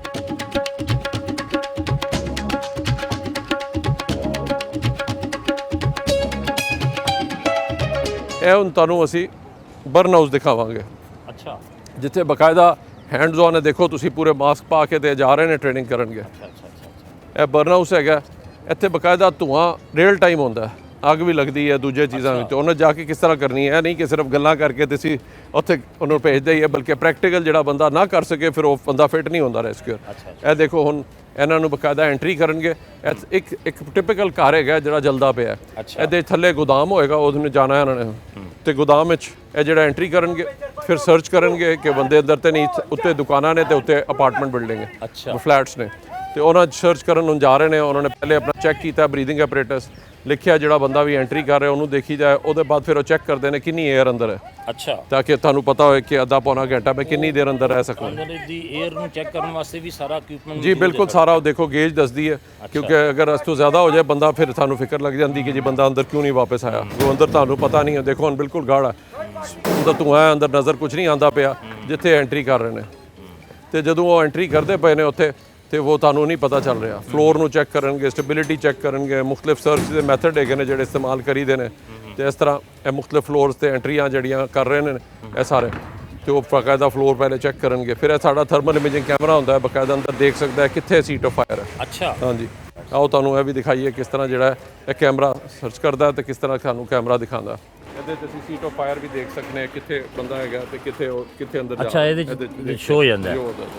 ਇਹ ਹੁਣ ਤੁਹਾਨੂੰ ਅਸੀਂ ਬਰਨ ਹਾਊਸ ਦਿਖਾਵਾਂਗੇ। ਅੱਛਾ, ਜਿੱਥੇ ਬਕਾਇਦਾ ਹੈਂਡਜ਼ ਔਨ ਹੈ, ਦੇਖੋ ਤੁਸੀਂ ਪੂਰੇ ਮਾਸਕ ਪਾ ਕੇ ਤੇ ਜਾ ਰਹੇ ਨੇ ਟ੍ਰੇਨਿੰਗ ਕਰਨਗੇ। ਅੱਛਾ ਅੱਛਾ ਅੱਛਾ। ਇਹ ਬਰਨ ਹਾਊਸ ਹੈਗਾ, ਇੱਥੇ ਬਕਾਇਦਾ ਧੂਆਂ ਰੀਅਲ ਟਾਈਮ ਹੁੰਦਾ, ਅੱਗ ਵੀ ਲੱਗਦੀ ਹੈ ਦੂਜੇ ਚੀਜ਼ਾਂ ਵਿੱਚ, ਉਹਨਾਂ ਜਾ ਕੇ ਕਿਸ ਤਰ੍ਹਾਂ ਕਰਨੀ ਹੈ। ਇਹ ਨਹੀਂ ਕਿ ਸਿਰਫ ਗੱਲਾਂ ਕਰਕੇ ਤੁਸੀਂ ਉੱਥੇ ਉਹਨੂੰ ਭੇਜਦੇ ਹੀ ਹੈ, ਬਲਕਿ ਪ੍ਰੈਕਟੀਕਲ ਜਿਹੜਾ ਬੰਦਾ ਨਾ ਕਰ ਸਕੇ ਫਿਰ ਉਹ ਬੰਦਾ ਫਿੱਟ ਨਹੀਂ ਹੁੰਦਾ ਰੈਸਕਿਊਅਰ। ਇਹ ਦੇਖੋ ਹੁਣ ਇਹਨਾਂ ਨੂੰ ਬਕਾਇਦਾ ਐਂਟਰੀ ਕਰਨਗੇ। ਇੱਕ ਟਿਪੀਕਲ ਘਰ ਹੈਗਾ ਜਿਹੜਾ ਜਲਦਾ ਪਿਆ, ਇਹਦੇ ਥੱਲੇ ਗੋਦਾਮ ਹੋਏਗਾ, ਉਹਨੂੰ ਜਾਣਾ ਇਹਨਾਂ ਨੇ ਤੇ ਗੋਦਾਮ ਵਿੱਚ ਇਹ ਜਿਹੜਾ ਐਂਟਰੀ ਕਰਨਗੇ, ਫਿਰ ਸਰਚ ਕਰਨਗੇ ਕਿ ਬੰਦੇ ਅੰਦਰ ਤੇ ਨਹੀਂ, ਉੱਤੇ ਦੁਕਾਨਾਂ ਨੇ ਤੇ ਉੱਤੇ ਅਪਾਰਟਮੈਂਟ ਬਿਲਡਿੰਗ ਹੈ, ਫਲੈਟਸ ਨੇ, ਤੇ ਉਹਨਾਂ ਸਰਚ ਕਰਨ ਨੂੰ ਜਾ ਰਹੇ ਨੇ। ਉਹਨਾਂ ਨੇ ਪਹਿਲੇ ਆਪਣਾ ਚੈੱਕ ਕੀਤਾ ਬਰੀਥਿੰਗ ਐਪਰੇਟਸ, ਲਿਖਿਆ ਜਿਹੜਾ ਬੰਦਾ ਵੀ ਐਂਟਰੀ ਕਰ ਰਿਹਾ ਉਹਨੂੰ ਦੇਖੀ ਜਾਏ, ਉਹਦੇ ਬਾਅਦ ਫਿਰ ਉਹ ਚੈੱਕ ਕਰਦੇ ਨੇ ਕਿੰਨੀ 에ਅਰ ਅੰਦਰ ਹੈ। ਅੱਛਾ, ਤਾਂ ਕਿ ਤੁਹਾਨੂੰ ਪਤਾ ਹੋਏ ਕਿ ਅੱਧਾ ਪੌਣਾ ਘੰਟਾ ਮੈਂ ਕਿੰਨੀ ਦੇਰ ਅੰਦਰ ਰਹਿ ਸਕਦਾ। ਅੰਦਰ ਦੀ 에ਅਰ ਨੂੰ ਚੈੱਕ ਕਰਨ ਵਾਸਤੇ ਵੀ ਸਾਰਾ ਇਕਵਿਪਮੈਂਟ ਜੀ ਬਿਲਕੁਲ ਸਾਰਾ ਉਹ ਦੇਖੋ ਗੇਜ ਦੱਸਦੀ ਹੈ, ਕਿਉਂਕਿ ਅਗਰ ਇਸ ਤੋਂ ਜ਼ਿਆਦਾ ਹੋ ਜਾਏ ਬੰਦਾ ਫਿਰ ਤੁਹਾਨੂੰ ਫਿਕਰ ਲੱਗ ਜਾਂਦੀ ਕਿ ਜੀ ਬੰਦਾ ਅੰਦਰ ਕਿਉਂ ਨਹੀਂ ਵਾਪਸ ਆਇਆ, ਉਹ ਅੰਦਰ ਤੁਹਾਨੂੰ ਪਤਾ ਨਹੀਂ ਹੈ। ਦੇਖੋ ਹੁਣ ਬਿਲਕੁਲ ਗਾੜਾ ਅੰਦਰ ਧੂੰਆਂ ਹੈ, ਅੰਦਰ ਨਜ਼ਰ ਕੁਝ ਨਹੀਂ ਆਉਂਦਾ ਪਿਆ ਜਿੱਥੇ ਐਂਟਰੀ ਕਰ ਰਹੇ ਨੇ। ਤੇ ਜਦੋਂ ਉਹ ਐਂਟਰੀ ਕਰਦੇ ਪਏ ਨੇ ਉੱਥੇ ਤੇ ਉਹ ਤੁਹਾਨੂੰ ਨਹੀਂ ਪਤਾ ਚੱਲ ਰਿਹਾ। ਫਲੋਰ ਨੂੰ ਚੈੱਕ ਕਰਨਗੇ, ਸਟੈਬਿਲਿਟੀ ਚੈੱਕ ਕਰਨਗੇ, ਮੁxtਲਿਫ ਸਰਚ ਦੇ ਮੈਥਡ ਹੈਗੇ ਨੇ ਜਿਹੜੇ ਇਸਤੇਮਾਲ ਕਰੀਦੇ ਨੇ, ਤੇ ਇਸ ਤਰ੍ਹਾਂ ਇਹ ਮੁxtਲਿਫ ਫਲੋਰਸ ਤੇ ਐਂਟਰੀਆਂ ਜਿਹੜੀਆਂ ਕਰ ਰਹੇ ਨੇ ਇਹ ਸਾਰੇ, ਤੇ ਉਹ ਬਕਾਇਦਾ ਫਲੋਰ ਪਹਿਲੇ ਚੈੱਕ ਕਰਨਗੇ। ਫਿਰ ਇਹ ਸਾਡਾ ਥਰਮਲ ਇਮੇਜਿੰਗ ਕੈਮਰਾ ਹੁੰਦਾ ਹੈ, ਬਕਾਇਦਾ ਅੰਦਰ ਦੇਖ ਸਕਦਾ ਹੈ ਕਿੱਥੇ ਸੀਟ ਆਫ ਫਾਇਰ ਹੈ। ਅੱਛਾ, ਹਾਂਜੀ, ਆਓ ਤੁਹਾਨੂੰ ਇਹ ਵੀ ਦਿਖਾਈਏ ਕਿਸ ਤਰ੍ਹਾਂ ਜਿਹੜਾ ਇਹ ਕੈਮਰਾ ਸਰਚ ਕਰਦਾ ਤੇ ਕਿਸ ਤਰ੍ਹਾਂ ਸਾਨੂੰ ਕੈਮਰਾ ਦਿਖਾਉਂਦਾ। ਇਹਦੇ ਤੇ ਅਸੀਂ ਸੀਟ ਆਫ ਫਾਇਰ ਵੀ ਦੇਖ ਸਕਦੇ ਹਾਂ, ਕਿੱਥੇ ਬੰਦਾ ਹੈਗਾ ਤੇ ਕਿੱਥੇ ਅੰਦਰ ਜਾ। ਅੱਛਾ, ਇਹਦੇ ਸ਼ੋ ਹੋ ਜਾਂਦਾ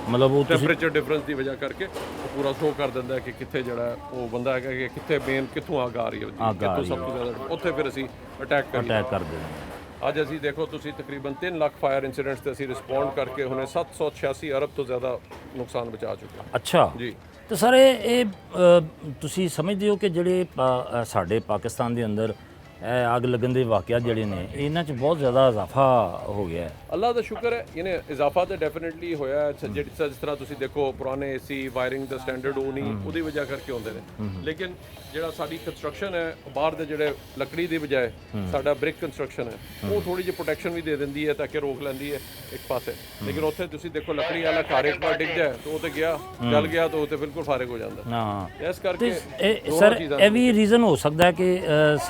ਮਤਲਬ ਉਹ ਟੈਂਪਰੇਚਰ ਡਿਫਰੈਂਸ ਦੀ ਵਜ੍ਹਾ ਕਰਕੇ ਉਹ ਪੂਰਾ ਸ਼ੋ ਕਰ ਦਿੰਦਾ ਕਿ ਕਿੱਥੇ ਜਿਹੜਾ ਉਹ ਬੰਦਾ ਹੈਗਾ ਕਿ ਕਿੱਥੇ ਮੇਨ ਕਿੱਥੋਂ ਅੱਗ ਆ ਰਹੀ ਹੈ, ਕਿੱਥੋਂ ਸਭ ਤੋਂ ਜ਼ਿਆਦਾ, ਉੱਥੇ ਫਿਰ ਅਸੀਂ ਅਟੈਕ ਕਰਦੇ ਹਾਂ। ਅੱਜ ਅਸੀਂ ਦੇਖੋ ਤੁਸੀਂ ਤਕਰੀਬਨ 3 ਲੱਖ ਫਾਇਰ ਇਨਸੀਡੈਂਟਸ ਤੇ ਅਸੀਂ ਰਿਸਪੌਂਡ ਕਰਕੇ ਹੁਣੇ 786 ਅਰਬ ਤੋਂ ਜ਼ਿਆਦਾ ਨੁਕਸਾਨ ਬਚਾ ਚੁੱਕੇ ਹਾਂ। ਅੱਛਾ ਜੀ, ਤੇ ਸਰ ਇਹ ਤੁਸੀਂ ਸਮਝਦੇ ਹੋ ਕਿ ਜਿਹੜੇ ਸਾਡੇ ਪਾਕਿਸਤਾਨ ਦੇ ਅੰਦਰ ਇਹ ਅੱਗ ਲੱਗਣ ਦੇ ਵਾਕਿਆਤ ਜਿਹੜੇ ਨੇ ਇਹਨਾਂ 'ਚ ਬਹੁਤ ਜ਼ਿਆਦਾ ਇਜ਼ਾਫਾ ਹੋ ਗਿਆ ਹੈ? ਅੱਲਾਹ ਦਾ ਸ਼ੁਕਰ ਹੈ, ਇਹਨੇ ਇਜ਼ਾਫਾ ਤਾਂ ਡੈਫੀਨਿਟਲੀ ਹੋਇਆ ਹੈ। ਜਿਸ ਤਰ੍ਹਾਂ ਤੁਸੀਂ ਦੇਖੋ ਪੁਰਾਣੇ ਏਸੀ ਵਾਇਰਿੰਗ ਦਾ ਸਟੈਂਡਰਡ ਉਹ ਨਹੀਂ, ਉਹਦੀ ਵਜ੍ਹਾ ਕਰਕੇ ਹੁੰਦੇ ਨੇ। ਲੇਕਿਨ ਜਿਹੜਾ ਸਾਡੀ ਕੰਸਟਰਕਸ਼ਨ ਹੈ ਬਾਹਰ ਦੇ ਜਿਹੜੇ ਲੱਕੜੀ ਦੀ ਬਜਾਏ ਸਾਡਾ ਬ੍ਰਿਕ ਕੰਸਟਰਕਸ਼ਨ ਹੈ, ਉਹ ਥੋੜੀ ਜਿਹੀ ਪ੍ਰੋਟੈਕਸ਼ਨ ਵੀ ਦੇ ਦਿੰਦੀ ਹੈ ਤਾਂ ਕਿ ਰੋਕ ਲੈਂਦੀ ਹੈ ਇੱਕ ਪਾਸੇ। ਲੇਕਿਨ ਉੱਥੇ ਤੁਸੀਂ ਦੇਖੋ ਲੱਕੜੀ ਵਾਲਾ ਘਰ ਇੱਕ ਵਾਰ ਡਿੱਗ ਜਾਏ ਤਾਂ ਉਹ ਤੇ ਗਿਆ, ਜਲ ਗਿਆ ਤਾਂ ਉਹ ਤੇ ਬਿਲਕੁਲ ਫਾਰਿਗ ਹੋ ਜਾਂਦਾ। ਹਾਂ, ਇਸ ਕਰਕੇ ਸਰ ਇਹ ਵੀ ਰੀਜ਼ਨ ਹੋ ਸਕਦਾ ਹੈ ਕਿ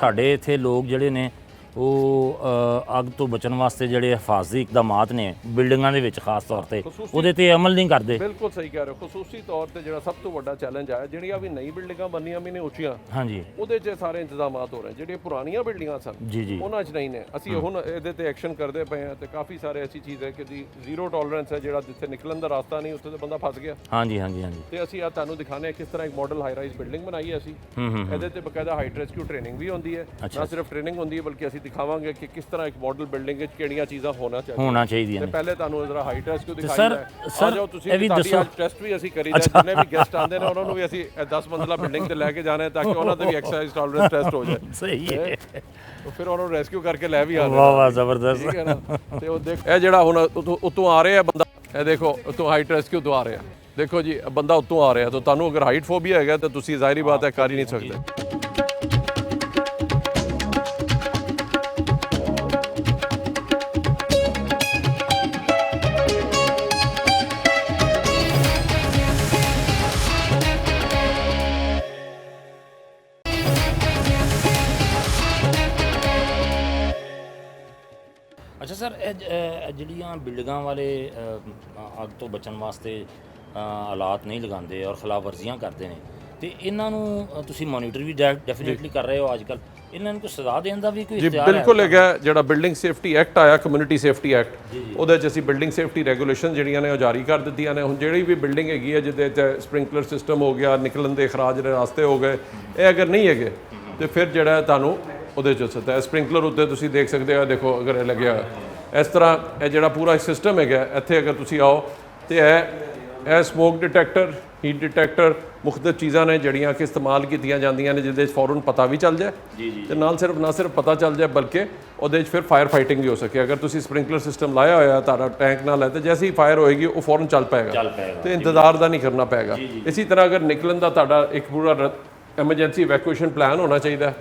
ਸਾਡੇ ਇੱਥੇ ਲੋਕ ਜਿਹੜੇ ਨੇ ਉਹ ਅੱਗ ਤੋਂ ਬਚਣ ਵਾਸਤੇ ਜਿਹੜੇ ਹਿਫਾਜ਼ਤੀ ਇਕਦਾਮਾਤ ਨੇ ਬਿਲਡਿੰਗਾਂ ਦੇ ਵਿੱਚ ਖਾਸ ਤੌਰ ਤੇ ਉਹਦੇ ਤੇ ਅਮਲ ਨਹੀਂ ਕਰਦੇ। ਬਿਲਕੁਲ ਸਹੀ ਕਹਿ ਰਹੇ ਹੋ। ਖਸੂਸੀ ਤੌਰ ਤੇ ਜਿਹੜਾ ਸਭ ਤੋਂ ਵੱਡਾ ਚੈਲੰਜ ਆਇਆ, ਜਿਹੜੀਆਂ ਵੀ ਨਈ ਬਿਲਡਿੰਗਾਂ ਬਣੀਆਂ ਵੀ ਨੇ ਉੱਚੀਆਂ, ਹਾਂਜੀ, ਉਹਦੇ 'ਚ ਸਾਰੇ ਇੰਤਜ਼ਾਮਾਤ ਹੋ ਰਹੇ। ਜਿਹੜੀਆਂ ਪੁਰਾਣੀਆਂ ਬਿਲਡਿੰਗਾਂ ਸਨ ਉਹਨਾਂ 'ਚ ਨਹੀਂ ਨੇ। ਅਸੀਂ ਹੁਣ ਇਹਦੇ ਤੇ ਐਕਸ਼ਨ ਕਰਦੇ ਪਏ ਹਾਂ ਤੇ ਕਾਫੀ ਸਾਰੇ ਐਸੀ ਚੀਜ਼ ਹੈ ਕਿ ਜੀ ਜ਼ੀਰੋ ਟੋਲਰੈਂਸ ਹੈ, ਜਿਹੜਾ ਜਿੱਥੇ ਨਿਕਲਣ ਦਾ ਰਸਤਾ ਨਹੀਂ ਉੱਥੇ ਤਾਂ ਬੰਦਾ ਫਸ ਗਿਆ। ਹਾਂਜੀ ਹਾਂਜੀ ਹਾਂਜੀ, ਤੇ ਅਸੀਂ ਆ ਤੁਹਾਨੂੰ ਦਿਖਾਣੇ ਆ ਕਿਸ ਤਰ੍ਹਾਂ ਇੱਕ ਮਾਡਲ ਹਾਈ ਰਾਈਜ਼ ਬਿਲਡਿੰਗ ਬਣਾਈ ਹੈ ਅਸੀਂ। ਇਹਦੇ ਤੇ ਬਕਾਇਦਾ ਹਾਈਟ ਰੈਸਕਿਊ ਟ੍ਰੇਨਿੰਗ ਵੀ ਹੁੰਦੀ ਹੈ, ਨਾ ਸਿਰਫ ਟ੍ਰੇਨਿੰਗ ਹੁੰਦੀ ਹੈ ਬਲਕਿ ਅਸੀਂ ਦਿਖਾਵਾਂਗੇ ਕਿ ਕਿਸ ਤਰ੍ਹਾਂ ਇੱਕ ਮਾਡਲ ਬਿਲਡਿੰਗ ਵਿੱਚ ਕਿਹੜੀਆਂ ਚੀਜ਼ਾਂ ਹੋਣਾ ਚਾਹੀਦੀਆਂ ਨੇ। ਪਹਿਲੇ ਤੁਹਾਨੂੰ ਜ਼ਰਾ ਹਾਈਟ ਰੈਸਕਿਊ ਦਿਖਾਈਦਾ ਹੈ। ਆ ਜਾਓ ਤੁਸੀਂ, ਤੁਹਾਡੀ ਅੱਜ ਟੈਸਟ ਵੀ ਅਸੀਂ ਕਰੀਦਾ, ਜਿੰਨੇ ਵੀ ਗੈਸਟ ਆਉਂਦੇ ਨੇ ਉਹਨਾਂ ਨੂੰ ਵੀ ਅਸੀਂ 10 ਮੰਜ਼ਲਾ ਬਿਲਡਿੰਗ ਤੇ ਲੈ ਕੇ ਜਾਣਾ ਹੈ ਤਾਂ ਕਿ ਉਹਨਾਂ ਦੇ ਵੀ ਐਕਸਰਸਾਈਜ਼ ਟੋਲਰੈਂਸ ਟੈਸਟ ਹੋ ਜਾਏ। ਸਹੀ ਹੈ, ਫਿਰ ਉਹਨਾਂ ਨੂੰ ਰੈਸਕਿਊ ਕਰਕੇ ਲੈ ਵੀ ਆਉਂਦੇ। ਵਾਹ ਵਾਹ, ਜ਼ਬਰਦਸਤ। ਠੀਕ ਹੈ ਨਾ। ਤੇ ਉਹ ਦੇਖ ਇਹ ਜਿਹੜਾ ਹੁਣ ਉੱਤੋਂ ਆ ਰਿਹਾ ਬੰਦਾ, ਇਹ ਦੇਖੋ ਉੱਤੋਂ ਹਾਈਟ ਰੈਸਕਿਊ ਤੋਂ ਆ ਰਿਹਾ। ਦੇਖੋ ਜੀ ਬੰਦਾ ਉੱਤੋਂ ਆ ਰਿਹਾ, ਤਾਂ ਤੁਹਾਨੂੰ ਅਗਰ ਹਾਈਟ ਫੋਬੀਆ ਹੈਗਾ ਤਾਂ ਤੁਸੀਂ ਜ਼ਾਹਿਰੀ ਬਾਤ ਹੈ ਕਰ ਹੀ ਨਹੀਂ ਸਕਦੇ। ਅੱਛਾ ਸਰ, ਇਹ ਜਿਹੜੀਆਂ ਬਿਲਡਿੰਗਾਂ ਵਾਲੇ ਅੱਗ ਤੋਂ ਬਚਣ ਵਾਸਤੇ ਹਾਲਾਤ ਨਹੀਂ ਲਗਾਉਂਦੇ ਔਰ ਖਿਲਾਫ ਵਰਜ਼ੀਆਂ ਕਰਦੇ ਨੇ, ਤੇ ਇਹਨਾਂ ਨੂੰ ਤੁਸੀਂ ਮੋਨੀਟਰ ਵੀ ਡੈਫੀਨੇਟਲੀ ਕਰ ਰਹੇ ਹੋ ਅੱਜ ਕੱਲ੍ਹ, ਇਹਨਾਂ ਨੂੰ ਕੋਈ ਸਜ਼ਾ ਦੇਣ ਦਾ ਵੀ ਕੋਈ ਇਖਤਿਆਰ ਹੈ? ਬਿਲਕੁਲ ਹੈਗਾ। ਜਿਹੜਾ ਬਿਲਡਿੰਗ ਸੇਫਟੀ ਐਕਟ ਆਇਆ, ਕਮਿਊਨਿਟੀ ਸੇਫਟੀ ਐਕਟ, ਉਹਦੇ 'ਚ ਅਸੀਂ ਬਿਲਡਿੰਗ ਸੇਫਟੀ ਰੈਗੂਲੇਸ਼ਨ ਜਿਹੜੀਆਂ ਨੇ ਉਹ ਜਾਰੀ ਕਰ ਦਿੱਤੀਆਂ ਨੇ। ਹੁਣ ਜਿਹੜੀ ਵੀ ਬਿਲਡਿੰਗ ਹੈਗੀ ਹੈ ਜਿਹਦੇ 'ਚ ਸਪ੍ਰਿੰਕਲਰ ਸਿਸਟਮ ਹੋ ਗਿਆ, ਨਿਕਲਣ ਦੇ ਖਰਾਜ ਦੇ ਰਾਸਤੇ ਹੋ ਗਏ, ਇਹ ਅਗਰ ਨਹੀਂ ਹੈਗੇ ਤੇ ਫਿਰ ਜਿਹੜਾ ਤੁਹਾਨੂੰ ਉਹਦੇ 'ਚ ਸਤਾ ਸਪ੍ਰਿੰਕਲਰ ਉੱਤੇ ਤੁਸੀਂ ਦੇਖ ਸਕਦੇ ਹੋ। ਦੇਖੋ ਅਗਰ ਇਹ ਲੱਗਿਆ ਇਸ ਤਰ੍ਹਾਂ, ਇਹ ਜਿਹੜਾ ਪੂਰਾ ਸਿਸਟਮ ਹੈਗਾ ਇੱਥੇ ਅਗਰ ਤੁਸੀਂ ਆਓ ਤੇ ਇਹ ਸਮੋਕ ਡਿਟੈਕਟਰ, ਹੀਟ ਡਿਟੈਕਟਰ, ਮੁਖਤਲਿਫ ਚੀਜ਼ਾਂ ਨੇ ਜਿਹੜੀਆਂ ਕਿ ਇਸਤੇਮਾਲ ਕੀਤੀਆਂ ਜਾਂਦੀਆਂ ਨੇ, ਜਿਹਦੇ 'ਚ ਫੌਰਨ ਪਤਾ ਵੀ ਚੱਲ ਜਾਏ ਤੇ ਨਾ ਸਿਰਫ ਪਤਾ ਚੱਲ ਜਾਏ ਬਲਕਿ ਉਹਦੇ 'ਚ ਫਿਰ ਫਾਇਰ ਫਾਈਟਿੰਗ ਵੀ ਹੋ ਸਕੇ। ਅਗਰ ਤੁਸੀਂ ਸਪ੍ਰਿੰਕਲਰ ਸਿਸਟਮ ਲਾਇਆ ਹੋਇਆ ਤੁਹਾਡਾ ਟੈਂਕ ਨਾਲ ਹੈ ਤੇ ਜੈਸੇ ਹੀ ਫਾਇਰ ਹੋਏਗੀ ਉਹ ਫੌਰਨ ਚੱਲ ਪਏਗਾ ਤੇ ਇੰਤਜ਼ਾਰ ਦਾ ਨਹੀਂ ਕਰਨਾ ਪਏਗਾ। ਇਸੇ ਤਰ੍ਹਾਂ ਅਗਰ ਨਿਕਲਣ ਦਾ ਤੁਹਾਡਾ ਇੱਕ ਪੂਰਾ ਐਮਰਜੈਂਸੀ ਇਵੈਕੂਏਸ਼ਨ ਪਲਾਨ ਹੋਣਾ ਚਾਹੀਦਾ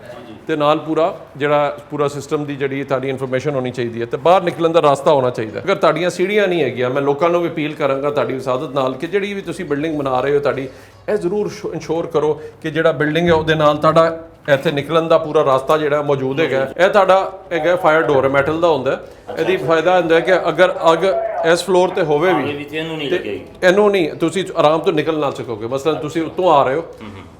ਤੇ ਨਾਲ ਪੂਰਾ ਸਿਸਟਮ ਦੀ ਜਿਹੜੀ ਤੁਹਾਡੀ ਇਨਫੋਰਮੇਸ਼ਨ ਹੋਣੀ ਚਾਹੀਦੀ ਹੈ ਤੇ ਬਾਹਰ ਨਿਕਲਣ ਦਾ ਰਸਤਾ ਹੋਣਾ ਚਾਹੀਦਾ। ਅਗਰ ਤੁਹਾਡੀਆਂ ਸੀੜੀਆਂ ਨਹੀਂ ਹੈਗੀਆਂ, ਮੈਂ ਲੋਕਾਂ ਨੂੰ ਵੀ ਅਪੀਲ ਕਰਾਂਗਾ ਤੁਹਾਡੀ ਵਿਸਾਦਤ ਨਾਲ ਕਿ ਜਿਹੜੀ ਵੀ ਤੁਸੀਂ ਬਿਲਡਿੰਗ ਬਣਾ ਰਹੇ ਹੋ ਤੁਹਾਡੀ ਇਹ ਜ਼ਰੂਰ ਇੰਸ਼ੋਰ ਕਰੋ ਕਿ ਜਿਹੜਾ ਬਿਲਡਿੰਗ ਹੈ ਉਹਦੇ ਨਾਲ ਤੁਹਾਡਾ ਇੱਥੇ ਨਿਕਲਣ ਦਾ ਪੂਰਾ ਰਸਤਾ ਜਿਹੜਾ ਮੌਜੂਦ ਹੈਗਾ। ਇਹ ਤੁਹਾਡਾ ਹੈਗਾ ਫਾਇਰ ਡੋਰ, ਮੈਟਲ ਦਾ ਹੁੰਦਾ। ਇਹਦੀ ਫਾਇਦਾ ਹੁੰਦਾ ਕਿ ਅਗਰ ਅੱਗ ਇਸ ਫਲੋਰ ਤੇ ਹੋਵੇ ਇਹ ਵੀ ਵੀ ਤੇ ਇਹਨੂੰ ਨਹੀਂ ਲੱਗੇਗੀ। ਇਹਨੂੰ ਨਹੀਂ, ਤੁਸੀਂ ਆਰਾਮ ਤੋਂ ਨਿਕਲ ਨਾ ਸਕੋਗੇ। ਮਸਲਨ ਤੁਸੀਂ ਉੱਤੋਂ ਆ ਰਹੇ ਹੋ,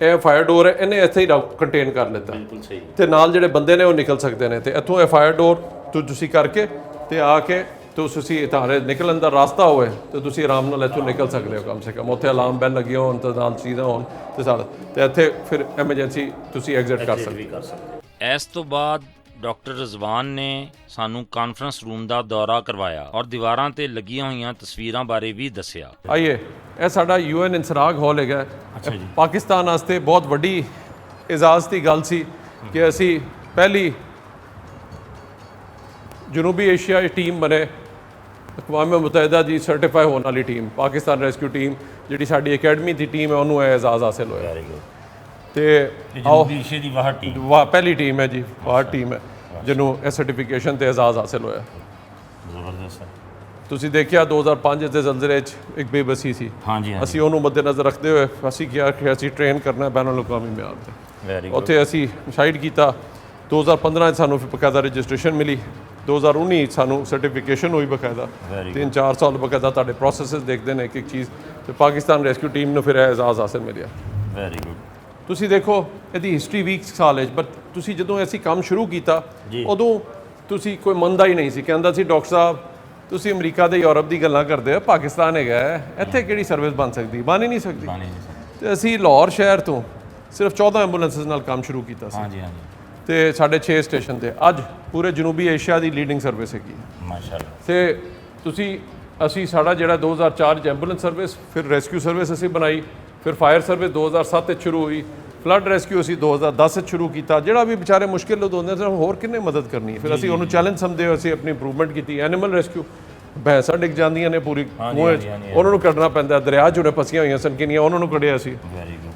ਇਹ ਫਾਇਰ ਡੋਰ ਹੈ, ਇਹਨੇ ਇੱਥੇ ਹੀ ਕੰਟੇਨ ਕਰ ਲਿੱਤਾ ਬਿਲਕੁਲ ਸਹੀ। ਤੇ ਨਾਲ ਜਿਹੜੇ ਬੰਦੇ ਨੇ ਉਹ ਨਿਕਲ ਸਕਦੇ ਨੇ। ਤੇ ਇੱਥੋਂ ਇਹ ਫਾਇਰ ਡੋਰ ਤੁਸੀਂ ਕਰਕੇ ਤੇ ਆ ਕੇ ਤੁਸੀਂ ਤੁਹਾਡੇ ਨਿਕਲਣ ਦਾ ਰਸਤਾ ਹੋਵੇ ਤੇ ਤੁਸੀਂ ਆਰਾਮ ਨਾਲ ਇੱਥੋਂ ਨਿਕਲ ਸਕਦੇ ਹੋ। ਕਮ ਸੇ ਕਮ ਉੱਥੇ ਅਲਾਰਮ ਬੈਲ ਲੱਗੀ ਹੋਣ ਤੇ ਨਾਲ ਚੀਜ਼ਾਂ ਹੋਣ ਤੇ ਸਾਰਾ, ਤੇ ਇੱਥੇ ਫਿਰ ਐਮਰਜੈਂਸੀ ਤੁਸੀਂ ਐਗਜ਼ਿਟ ਕਰ ਸਕਦੇ ਹੋ। ਇਸ ਤੋਂ ਬਾਅਦ ਡਾਕਟਰ ਰਜ਼ਵਾਨ ਨੇ ਸਾਨੂੰ ਕਾਨਫਰੰਸ ਰੂਮ ਦਾ ਦੌਰਾ ਕਰਵਾਇਆ ਔਰ ਦੀਵਾਰਾਂ ਤੇ ਲੱਗੀਆਂ ਹੋਈਆਂ ਤਸਵੀਰਾਂ ਬਾਰੇ ਵੀ ਦੱਸਿਆ। ਆਈਏ, ਇਹ ਸਾਡਾ UN ਇੰਸਰਾਗ ਹਾਲ ਹੈਗਾ। ਅੱਛਾ ਜੀ। ਪਾਕਿਸਤਾਨ ਵਾਸਤੇ ਬਹੁਤ ਵੱਡੀ ਇਜਾਜ਼ਤ ਦੀ ਗੱਲ ਸੀ ਕਿ ਅਸੀਂ ਪਹਿਲੀ ਜਨੂਬੀ ਏਸ਼ੀਆ ਟੀਮ ਬਣੇ, ਅਕਵਾਮ ਮੁਤਹਿਦਾ ਦੀ ਸਰਟੀਫਾਈ ਹੋਣ ਵਾਲੀ ਟੀਮ, ਪਾਕਿਸਤਾਨ ਰੈਸਕਿਊ ਟੀਮ, ਜਿਹੜੀ ਸਾਡੀ ਅਕੈਡਮੀ ਦੀ ਟੀਮ ਹੈ, ਉਹਨੂੰ ਇਹ ਇਜਾਜ਼ਤ ਹਾਸਿਲ ਹੋਇਆ। Very good. ਤੇ ਜਨੂਬੀ ਏਸ਼ੀਆ ਦੀ ਵਾਹ ਟੀਮ, ਪਹਿਲੀ ਟੀਮ ਹੈ ਜੀ, ਬਾਹਰ ਟੀਮ ਹੈ ਜਿਹਨੂੰ ਇਹ ਸਰਟੀਫਿਕੇਸ਼ਨ ਤੇ ਇਜਾਜ਼ਤ ਹਾਸਿਲ ਹੋਇਆ। ਜ਼ਬਰਦਸਤ। ਤੁਸੀਂ ਦੇਖਿਆ 2005 ਦੇ ਜ਼ਲਜ਼ਲੇ 'ਚ ਇੱਕ ਬੇਬਸੀ ਸੀ। ਹਾਂਜੀ ਹਾਂਜੀ। ਅਸੀਂ ਉਹਨੂੰ ਮੱਦੇਨਜ਼ਰ ਰੱਖਦੇ ਹੋਏ ਅਸੀਂ ਕਿਹਾ ਕਿ ਅਸੀਂ ਟ੍ਰੇਨ ਕਰਨਾ ਬੈਨ ਅਲ-ਅਕਵਾਮੀ ਮਿਆਰ ਤੇ। Very good. ਉੱਥੇ ਅਸੀਂ ਡਿਸਾਈਡ ਕੀਤਾ। 2015 'ਚ ਸਾਨੂੰ ਫਿਰ ਬਕਾਇਦਾ ਰਜਿਸਟ੍ਰੇਸ਼ਨ ਮਿਲੀ। 2019 'ਚ ਸਾਨੂੰ ਸਰਟੀਫਿਕੇਸ਼ਨ ਹੋਈ ਬਕਾਇਦਾ। 3-4 ਸਾਲ ਬਕਾਇਦਾ ਤੁਹਾਡੇ ਪ੍ਰੋਸੈਸਸ ਦੇਖਦੇ ਨੇ ਇੱਕ ਇੱਕ ਚੀਜ਼, ਤੇ ਪਾਕਿਸਤਾਨ ਰੈਸਕਿਊ ਟੀਮ ਨੂੰ ਫਿਰ ਇਹ ਇਜਾਜ਼ਤ ਹਾਸਿਲ ਮਿਲਿਆ। Very good. ਤੁਸੀਂ ਦੇਖੋ ਇਹਦੀ ਹਿਸਟਰੀ 20 ਸਾਲ ਹੈ, ਪਰ ਤੁਸੀਂ ਜਦੋਂ ਅਸੀਂ ਕੰਮ ਸ਼ੁਰੂ ਕੀਤਾ ਉਦੋਂ ਤੁਸੀਂ ਕੋਈ ਮੰਨਦਾ ਹੀ ਨਹੀਂ ਸੀ। ਕਹਿੰਦਾ ਸੀ ਡਾਕਟਰ ਸਾਹਿਬ ਤੁਸੀਂ ਅਮਰੀਕਾ ਤੇ ਯੂਰਪ ਦੀ ਗੱਲਾਂ ਕਰਦੇ ਹੋ, ਪਾਕਿਸਤਾਨ ਹੈਗਾ, ਇੱਥੇ ਕਿਹੜੀ ਸਰਵਿਸ ਬਣ ਸਕਦੀ, ਬਣ ਹੀ ਨਹੀਂ ਸਕਦੀ। ਤੇ ਅਸੀਂ ਲਾਹੌਰ ਸ਼ਹਿਰ ਤੋਂ ਸਿਰਫ 14 ਐਂਬੂਲੈਂਸਿਸ ਨਾਲ ਕੰਮ ਸ਼ੁਰੂ ਕੀਤਾ ਸੀ। ਹਾਂਜੀ ਹਾਂਜੀ। ਤੇ ਸਾਡੇ 6 ਸਟੇਸ਼ਨ ਤੇ ਅੱਜ ਪੂਰੇ ਜਨੂਬੀ ਏਸ਼ੀਆ ਦੀ ਲੀਡਿੰਗ ਸਰਵਿਸ ਹੈਗੀ ਮਾਸ਼ਾਅੱਲਾ। ਤੇ ਅਸੀਂ ਸਾਡਾ ਜਿਹੜਾ 2004 'ਚ ਐਂਬੂਲੈਂਸ ਸਰਵਿਸ, ਫਿਰ ਰੈਸਕਿਊ ਸਰਵਿਸ ਅਸੀਂ ਬਣਾਈ, ਫਿਰ ਫਾਇਰ ਸਰਵਿਸ 2007 'ਚ ਸ਼ੁਰੂ ਹੋਈ, ਫਲੱਡ ਰੈਸਕਿਊ ਅਸੀਂ 2010 'ਚ ਸ਼ੁਰੂ ਕੀਤਾ। ਜਿਹੜਾ ਵੀ ਵਿਚਾਰੇ ਮੁਸ਼ਕਿਲ ਹੁੰਦੇ ਸਨ, ਹੋਰ ਕਿੰਨੇ ਮਦਦ ਕਰਨੀ ਹੈ, ਫਿਰ ਅਸੀਂ ਉਹਨੂੰ ਚੈਲੰਜ ਸਮਝਦੇ ਹੋਏ ਅਸੀਂ ਆਪਣੀ ਇੰਪਰੂਵਮੈਂਟ ਕੀਤੀ। ਐਨੀਮਲ ਰੈਸਕਿਊ, ਭੈਂਸਾਂ ਡਿੱਗ ਜਾਂਦੀਆਂ ਨੇ ਪੂਰੀ ਮੂੰਹ 'ਚ, ਉਹਨਾਂ ਨੂੰ ਕੱਢਣਾ ਪੈਂਦਾ। ਦਰਿਆ 'ਚ ਉਹਨੇ ਫਸੀਆਂ ਹੋਈਆਂ ਸਨ ਕਿੰਨੀਆਂ, ਉਹਨਾਂ ਨੂੰ ਕੱਢਿਆ ਸੀ।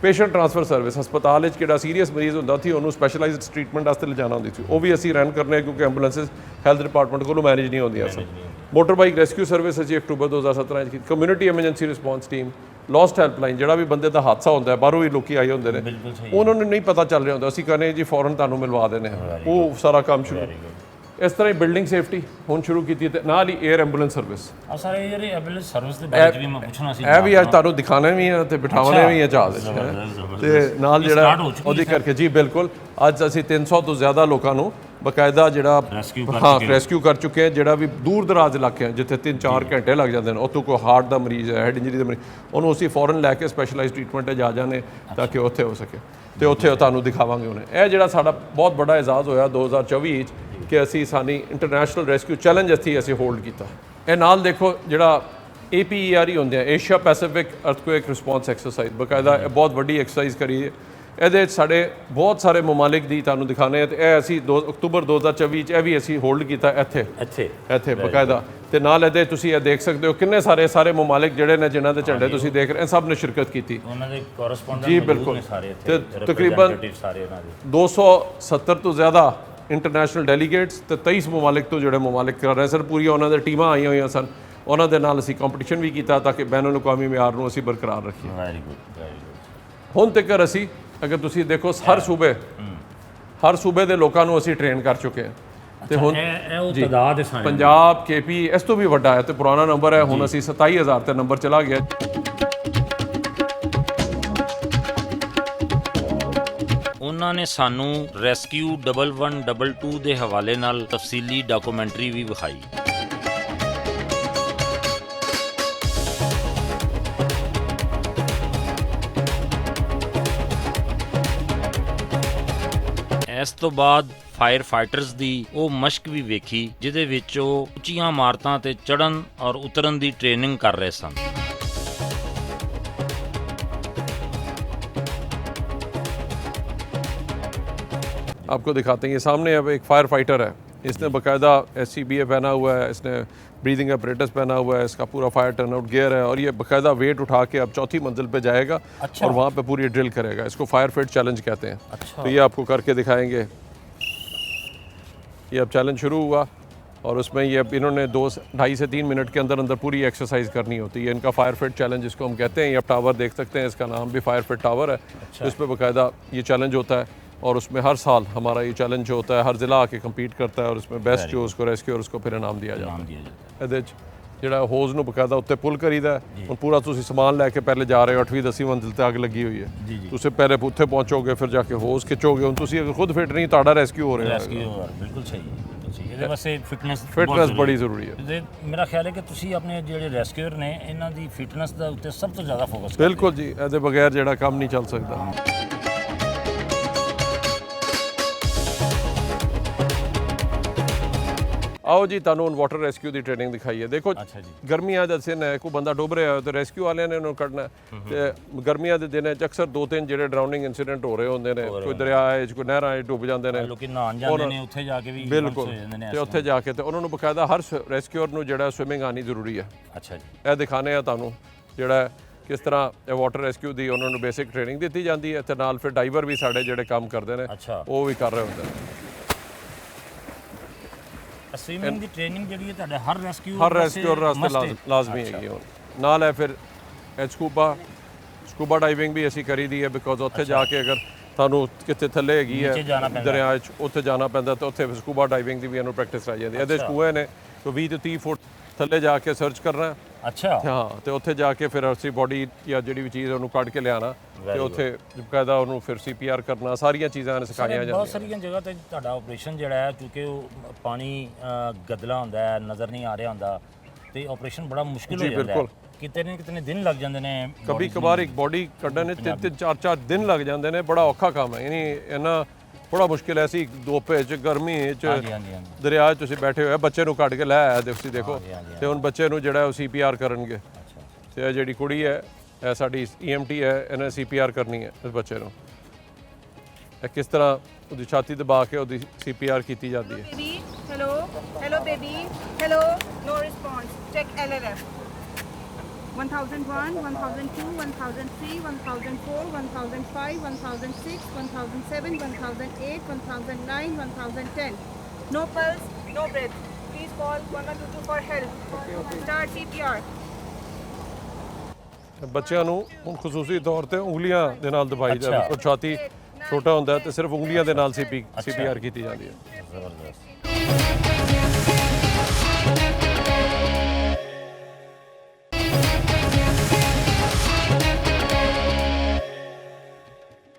ਪੇਸ਼ੈਂਟ ਟ੍ਰਾਂਸਫਰ ਸਰਵਿਸ, ਹਸਪਤਾਲ ਵਿੱਚ ਕਿਹੜਾ ਸੀਰੀਅਸ ਮਰੀਜ਼ ਹੁੰਦਾ ਸੀ ਉਹਨੂੰ ਸਪੈਸ਼ਲਾਈਜ਼ਡ ਟ੍ਰੀਟਮੈਂਟ ਵਾਸਤੇ ਲਿਜਾਣਾ ਹੁੰਦੀ ਸੀ, ਉਹ ਵੀ ਅਸੀਂ ਰਨ ਕਰਨੇ ਕਿਉਂਕਿ ਐਂਬੂਲੈਂਸਿਸ ਹੈਲਥ ਡਿਪਾਰਟਮੈਂਟ ਕੋਲੋਂ ਮੈਨੇਜ ਨਹੀਂ ਹੁੰਦੀਆਂ ਸਨ। ਮੋਟਰ ਬਾਈਕ ਰੈਸਕਿਊ ਸਰਵਿਸ ਅਸੀਂ ਅਕਤੂਬਰ 2017 'ਚ ਕੀਤੀ। Community emergency response team, lost helpline, ਜਿਹੜਾ ਵੀ ਬੰਦੇ ਦਾ ਹਾਦਸਾ ਹੁੰਦਾ, ਬਾਹਰੋਂ ਵੀ ਲੋਕੀ ਆਏ ਹੁੰਦੇ ਨੇ, ਉਹਨਾਂ ਨੂੰ ਨਹੀਂ ਪਤਾ ਚੱਲ ਰਿਹਾ ਹੁੰਦਾ, ਅਸੀਂ ਕਹਿੰਦੇ ਜੀ ਫੌਰਨ ਤੁਹਾਨੂੰ ਮਿਲਵਾ ਦੇਣੇ, ਉਹ ਸਾਰਾ ਕੰਮ ਸ਼ੁਰੂ। ਇਸ ਤਰ੍ਹਾਂ ਹੀ ਬਿਲਡਿੰਗ ਸੇਫਟੀ ਹੁਣ ਸ਼ੁਰੂ ਕੀਤੀ ਤੇ ਨਾਲ ਹੀ 에ਅਰ ਐਂਬੂਲੈਂਸ ਸਰਵਿਸ। ਸਾਰੇ ਜਿਹੜੇ ਐਂਬੂਲੈਂਸ ਸਰਵਿਸ ਦੇ ਬਾਰੇ ਵੀ ਮੈਂ ਪੁੱਛਣਾ ਸੀ। ਇਹ ਵੀ ਅੱਜ ਤੁਹਾਨੂੰ ਦਿਖਾਣੇ ਵੀ ਹੈ ਤੇ ਬਿਠਾਉਣੇ ਵੀ ਹੈ ਜਹਾਜ਼ ਵਿੱਚ, ਤੇ ਨਾਲ ਜਿਹੜਾ ਉਹਦੇ ਕਰਕੇ ਜੀ ਬਿਲਕੁਲ ਅੱਜ ਅਸੀਂ 300 ਤੋਂ ਜ਼ਿਆਦਾ ਲੋਕਾਂ ਨੂੰ ਬਕਾਇਦਾ ਜਿਹੜਾ ਰੈਸਕਿਊ ਕਰ ਚੁੱਕੇ ਹਾਂ। ਜਿਹੜਾ ਵੀ ਦੂਰ ਦਰਾਜ਼ ਇਲਾਕੇ ਜਿੱਥੇ 3-4 ਘੰਟੇ ਲੱਗ ਜਾਂਦੇ ਨੇ, ਉੱਥੋਂ ਕੋਈ ਹਾਰਟ ਦਾ ਮਰੀਜ਼ ਹੈ, ਹੈਡ ਇੰਜਰੀ ਦਾ ਮਰੀਜ਼, ਉਹਨੂੰ ਅਸੀਂ ਫੌਰਨ ਲੈ ਕੇ ਸਪੈਸ਼ਲਾਈਜ਼ਡ ਟ੍ਰੀਟਮੈਂਟ 'ਤੇ ਜਾ ਜਾਂਦੇ ਤਾਂ ਕਿ ਉੱਥੇ ਹੋ ਸਕੇ, ਤੇ ਉੱਥੇ ਤੁਹਾਨੂੰ ਦਿਖਾਵਾਂਗੇ ਉਹਨੇ। ਇਹ ਜਿਹੜਾ ਸਾਡਾ ਬਹੁਤ ਵੱਡਾ ਇਜਾਜ਼ ਹੋਇਆ 2024 'ਚ ਕਿ ਅਸੀਂ ਸਾਡੀ ਇੰਟਰਨੈਸ਼ਨਲ ਰੈਸਕਿਊ ਚੈਲੰਜ ਅਸੀਂ ਹੋਲਡ ਕੀਤਾ। ਇਹ ਨਾਲ ਦੇਖੋ ਜਿਹੜਾ APERE ਹੁੰਦੇ ਆ, ਏਸ਼ੀਆ ਪੈਸੀਫਿਕ ਅਰਥਕੁਏਕ ਰਿਸਪੌਂਸ ਐਕਸਰਸਾਈਜ਼, ਬਕਾਇਦਾ ਇਹ ਬਹੁਤ ਵੱਡੀ ਐਕਸਰਸਾਈਜ਼ ਕਰੀ ਹੈ। ਇਹਦੇ ਸਾਡੇ ਬਹੁਤ ਸਾਰੇ ਮਮਾਲਿਕ ਦੀ ਤੁਹਾਨੂੰ ਦਿਖਾਣੇ ਆ, ਤੇ ਇਹ ਅਸੀਂ ਅਕਤੂਬਰ 2024 'ਚ ਇਹ ਵੀ ਅਸੀਂ ਹੋਲਡ ਕੀਤਾ ਇੱਥੇ ਬਕਾਇਦਾ। ਤੇ ਨਾਲ ਇਹਦੇ ਤੁਸੀਂ ਇਹ ਦੇਖ ਸਕਦੇ ਹੋ ਕਿੰਨੇ ਸਾਰੇ ਮਮਾਲਿਕ ਜਿਹੜੇ ਨੇ ਜਿਨ੍ਹਾਂ ਦੇ ਝੰਡੇ ਤੁਸੀਂ ਦੇਖ ਰਹੇ, ਸਭ ਨੇ ਸ਼ਿਰਕਤ ਕੀਤੀ। ਉਹਨਾਂ ਦੇ ਕੋਰਸਪੋਂਡੈਂਟ ਜੀ ਬਿਲਕੁਲ, ਤੇ ਤਕਰੀਬਨ 270 ਤੋਂ ਜ਼ਿਆਦਾ ਇੰਟਰਨੈਸ਼ਨਲ ਡੈਲੀਗੇਟਸ ਤੇ 23 ਮਮਾਲਿਕ ਤੋਂ ਜਿਹੜੇ ਮਮਾਲਿਕ ਕਰ ਰਹੇ ਸਨ, ਪੂਰੀਆਂ ਉਹਨਾਂ ਦੇ ਟੀਮਾਂ ਆਈਆਂ ਹੋਈਆਂ ਸਨ। ਉਹਨਾਂ ਦੇ ਨਾਲ ਅਸੀਂ ਕੰਪੀਟੀਸ਼ਨ ਵੀ ਕੀਤਾ ਤਾਂ ਕਿ ਬੈਨ ਅਲ-ਅਕਵਾਮੀ ਮਿਆਰ ਨੂੰ ਅਸੀਂ ਬਰਕਰਾਰ ਰੱਖੀਏ। Very good, very good. ਹੁਣ ਤੱਕ ਅਸੀਂ ਅਗਰ ਤੁਸੀਂ ਦੇਖੋ ਹਰ ਸੂਬੇ ਦੇ ਲੋਕਾਂ ਨੂੰ ਅਸੀਂ ਟ੍ਰੇਨ ਕਰ ਚੁੱਕੇ ਹਾਂ। ਤੇ ਹੁਣ ਉਹ ਤਦਾਦ ਹੈ ਪੰਜਾਬ KP ਇਸ ਤੋਂ ਵੀ ਵੱਡਾ ਹੈ ਤੇ ਪੁਰਾਣਾ ਨੰਬਰ ਹੈ, ਹੁਣ ਅਸੀਂ 27000 ਤੇ ਨੰਬਰ ਚਲਾ ਗਿਆ। ਉਹਨਾਂ ਨੇ ਸਾਨੂੰ ਰੈਸਕਿਊ 1122 ਦੇ ਹਵਾਲੇ ਨਾਲ ਤਫਸੀਲੀ ਡਾਕੂਮੈਂਟਰੀ ਵੀ ਵਿਖਾਈ। ਇਸ ਤੋਂ ਬਾਅਦ ਫਾਇਰ ਫਾਈਟਰਸ ਦੀ ਉਹ ਮਸ਼ਕ ਵੀ ਵੇਖੀ ਜਿਹਦੇ ਵਿੱਚ ਉਹ ਉੱਚੀਆਂ ਇਮਾਰਤਾਂ ਤੇ ਚੜ੍ਹਨ ਔਰ ਉਤਰਨ ਦੀ ਟ੍ਰੇਨਿੰਗ ਕਰ ਰਹੇ ਸਨ। आपको दिखाते हैं, ये सामने अब एक फायर फाइटर है, इसने बाकायदा SCBA पहना हुआ है, इसने ब्रीदिंग अपरेटस पहना हुआ है, इसका पूरा फायर टर्नआउट गियर है और ये बाकायदा वेट उठा के अब 4थी मंजिल पे जाएगा। और वहाँ पे पूरी ड्रिल करेगा। इसको फायर फिट चैलेंज कहते हैं। तो ये आपको करके दिखाएंगे। ये अब चैलेंज शुरू हुआ और उसमें ये अब इन्होंने 2-2.5 से 3 मिनट के अंदर अंदर पूरी एक्सरसाइज करनी होती है। इनका फायर फिट चैलेंज जिसको हम कहते हैं, ये आप टावर देख सकते हैं, इसका नाम भी फायर फिट टावर है। इस पर बाकायदा ये चैलेंज होता है और उसमें हर साल हमारा ये चैलेंज जो होता है, हर ज़िला आके कम्पीट करता है और उसमें बेस्ट जो उसको रेस्क्यू और उसको फिर इनाम दिया जाता है। ਜਿਹੜਾ ਹੋਜ਼ ਨੂੰ ਬਕਾਇਦਾ ਉੱਤੇ ਪੁੱਲ ਕਰੀਦਾ। ਹੁਣ ਪੂਰਾ ਤੁਸੀਂ ਸਮਾਨ ਲੈ ਕੇ ਪਹਿਲੇ ਜਾ ਰਹੇ ਹੋ 8ਵੀਂ 10ਵੀਂ ਮੰਜ਼ਿਲ ਤੇ ਅੱਗ ਲੱਗੀ ਹੋਈ ਹੈ, ਤੁਸੀਂ ਪਹਿਲੇ ਉੱਥੇ ਪਹੁੰਚੋਗੇ ਫਿਰ ਜਾ ਕੇ ਹੋਜ਼ ਖਿੱਚੋਗੇ। ਹੁਣ ਤੁਸੀਂ ਅਗਰ ਖੁਦ ਫਿਟ ਨਹੀਂ ਤੁਹਾਡਾ ਰੈਸਕਿਊ ਹੋ ਰਿਹਾ ਹੈ। ਬਿਲਕੁਲ ਸਹੀ ਇਹਦੇ ਵਾਸਤੇ ਫਿਟਨੈਸ ਬੜੀ ਜ਼ਰੂਰੀ ਹੈ। ਤੇ ਮੇਰਾ ਖਿਆਲ ਹੈ ਕਿ ਤੁਸੀਂ ਆਪਣੇ ਜਿਹੜੇ ਰੈਸਕਿਊਅਰ ਨੇ ਇਹਨਾਂ ਦੀ ਫਿਟਨੈਸ ਦੇ ਉੱਤੇ ਸਭ ਤੋਂ ਜ਼ਿਆਦਾ ਫੋਕਸ ਬਿਲਕੁਲ ਜੀ, ਇਹਦੇ ਬਗੈਰ ਜਿਹੜਾ ਕੰਮ ਨਹੀਂ ਚੱਲ ਸਕਦਾ। ਆਓ ਜੀ ਤੁਹਾਨੂੰ ਹੁਣ ਵਾਟਰ ਰੈਸਕਿਊ ਦੀ ਟ੍ਰੇਨਿੰਗ ਦਿਖਾਈ ਹੈ। ਦੇਖੋ ਗਰਮੀਆਂ ਦਾ ਦਿਨ ਹੈ, ਕੋਈ ਬੰਦਾ ਡੁੱਬ ਰਿਹਾ ਹੈ ਤੇ ਰੈਸਕਿਊ ਵਾਲਿਆਂ ਨੇ ਉਹਨੂੰ ਕੱਢਣਾ ਤੇ ਗਰਮੀਆਂ ਦੇ ਦਿਨਾਂ 'ਚ ਅਕਸਰ 2-3 ਜਿਹੜੇ ਡਰਾਊਨਿੰਗ ਇਨਸੀਡੈਂਟ ਹੋ ਰਹੇ ਹੁੰਦੇ ਨੇ, ਕੋਈ ਦਰਿਆ 'ਚ ਕੋਈ ਨਹਿਰਾਂ 'ਚ ਡੁੱਬ ਜਾਂਦੇ ਨੇ, ਲੋਕੀ ਨਹਾਉਣ ਜਾਂਦੇ ਨੇ ਉੱਥੇ ਜਾ ਕੇ ਵੀ ਬਿਲਕੁਲ, ਤੇ ਉੱਥੇ ਜਾ ਕੇ ਤੇ ਉਹਨਾਂ ਨੂੰ ਬਕਾਇਦਾ ਹਰ ਰੈਸਕਿਊਅਰ ਨੂੰ ਜਿਹੜਾ ਸਵਿਮਿੰਗ ਆਣੀ ਜ਼ਰੂਰੀ ਹੈ। ਅੱਛਾ ਜੀ, ਇਹ ਦਿਖਾਣੇ ਆ ਤੁਹਾਨੂੰ ਜਿਹੜਾ ਕਿਸ ਤਰ੍ਹਾਂ ਇਹ ਵਾਟਰ ਰੈਸਕਿਊ ਦੀ ਉਹਨਾਂ ਨੂੰ ਬੇਸਿਕ ਟ੍ਰੇਨਿੰਗ ਦਿੱਤੀ ਜਾਂਦੀ ਹੈ ਤੇ ਨਾਲ ਫਿਰ ਡਾਈਵਰ ਵੀ ਸਾਡੇ ਜਿਹੜੇ ਕੰਮ ਕਰਦੇ ਨੇ ਉਹ ਵੀ ਕਰ ਰਹੇ ਹੁੰਦੇ ਨੇ। ਸਵਿਮਿੰਗ ਦੀ ਟ੍ਰੇਨਿੰਗ ਜਿਹੜੀ ਹੈ ਤੁਹਾਡੇ ਹਰ ਰੈਸਕਿਊਅਰ ਵਾਸਤੇ ਲਾਜ਼ਮੀ ਹੈਗੀ ਹੁਣ। ਨਾਲ ਹੈ ਫਿਰ ਸਕੂਬਾ ਡਾਈਵਿੰਗ ਵੀ ਅਸੀਂ ਕਰੀਦੀ ਹੈ, ਬਿਕੋਜ਼ ਉੱਥੇ ਜਾ ਕੇ ਅਗਰ ਤੁਹਾਨੂੰ ਕਿਤੇ ਥੱਲੇ ਹੈਗੀ ਹੈ ਦਰਿਆ 'ਚ ਉੱਥੇ ਜਾਣਾ ਪੈਂਦਾ ਤਾਂ ਉੱਥੇ ਸਕੂਬਾ ਡਾਈਵਿੰਗ ਦੀ ਵੀ ਇਹਨੂੰ ਪ੍ਰੈਕਟਿਸ ਕਰਾਈ ਜਾਂਦੀ ਹੈ। ਇਹਦੇ ਸਕੂਏ ਨੇ ਕੋਈ 20 ਤੋਂ 30 ਫੁੱਟ ਥੱਲੇ ਜਾ ਕੇ ਸਰਚ ਕਰਨਾ। ਅੱਛਾ, ਹਾਂ, ਤੇ ਉੱਥੇ ਜਾ ਕੇ ਫਿਰ ਅਸੀਂ ਬੋਡੀ ਜਾਂ ਜਿਹੜੀ ਵੀ ਚੀਜ਼ ਉਹਨੂੰ ਕੱਢ ਕੇ ਲਿਆਣਾ ਤੇ ਉੱਥੇ ਬਕਾਇਦਾ ਉਹਨੂੰ ਫਿਰ CPR ਕਰਨਾ, ਸਾਰੀਆਂ ਚੀਜ਼ਾਂ ਨੇ ਸਿਖਾਈਆਂ ਜਾਂਦੀਆਂ। ਬਹੁਤ ਸਾਰੀਆਂ ਜਗ੍ਹਾ ਤੇ ਤੁਹਾਡਾ ਆਪਰੇਸ਼ਨ ਜਿਹੜਾ ਹੈ ਕਿਉਂਕਿ ਉਹ ਪਾਣੀ ਗਦਲਾ ਹੁੰਦਾ ਹੈ, ਨਜ਼ਰ ਨਹੀਂ ਆ ਰਿਹਾ ਹੁੰਦਾ ਤੇ ਆਪਰੇਸ਼ਨ ਬੜਾ ਮੁਸ਼ਕਿਲ ਹੋ ਜਾਂਦਾ ਹੈ। ਕਿਤਨੇ ਦਿਨ ਲੱਗ ਜਾਂਦੇ ਨੇ, ਕभी ਕभार ਇੱਕ ਬੋਡੀ ਕੱਢਣ ਨੇ 3-4 ਦਿਨ ਲੱਗ ਜਾਂਦੇ ਨੇ। ਬੜਾ ਔਖਾ ਕੰਮ ਹੈ, ਯਾਨੀ ਇਹਨਾਂ ਬੜਾ ਮੁਸ਼ਕਿਲ ਹੈ। ਅਸੀਂ ਧੁੱਪੇ 'ਚ ਗਰਮੀ 'ਚ ਦਰਿਆ 'ਚ ਤੁਸੀਂ ਬੈਠੇ ਹੋਏ, ਬੱਚੇ ਨੂੰ ਕੱਢ ਕੇ ਲੈ ਆਇਆ ਤੁਸੀਂ ਦੇਖੋ, ਤੇ ਹੁਣ ਬੱਚੇ ਨੂੰ ਜਿਹੜਾ ਉਹ CPR ਕਰਨਗੇ। ਤੇ ਇਹ ਜਿਹੜੀ ਕੁੜੀ ਹੈ ਇਹ ਸਾਡੀ EMT ਹੈ, ਇਹਨੇ CPR ਕਰਨੀ ਹੈ ਇਸ ਬੱਚੇ ਨੂੰ। ਇਹ ਕਿਸ ਤਰ੍ਹਾਂ ਉਹਦੀ ਛਾਤੀ ਦਬਾ ਕੇ ਉਹਦੀ CPR ਕੀਤੀ ਜਾਂਦੀ ਹੈ। Hello baby, hello, no response, check LLF 1001, 1002, 1003, 1004, 1005, 1006, 1007, 1008, 1009, 1010. No pulse, no breath. Please call 1122 for help. Start CPR. ਬੱਚਿਆਂ ਨੂੰ ਹੁਣ ਖੁਸੂਸੀ ਤੌਰ ਤੇ ਉਂਗਲੀਆਂ ਦੇ ਨਾਲ ਦਬਾਈ ਜਾਂਦੀ ਹੈ। ਛਾਤੀ ਛੋਟਾ ਹੁੰਦਾ ਤੇ ਸਿਰਫ ਉਂਗਲੀਆਂ ਦੇ ਨਾਲ CPR ਕੀਤੀ ਜਾਂਦੀ ਹੈ। ਜ਼ਬਰਦਸਤ।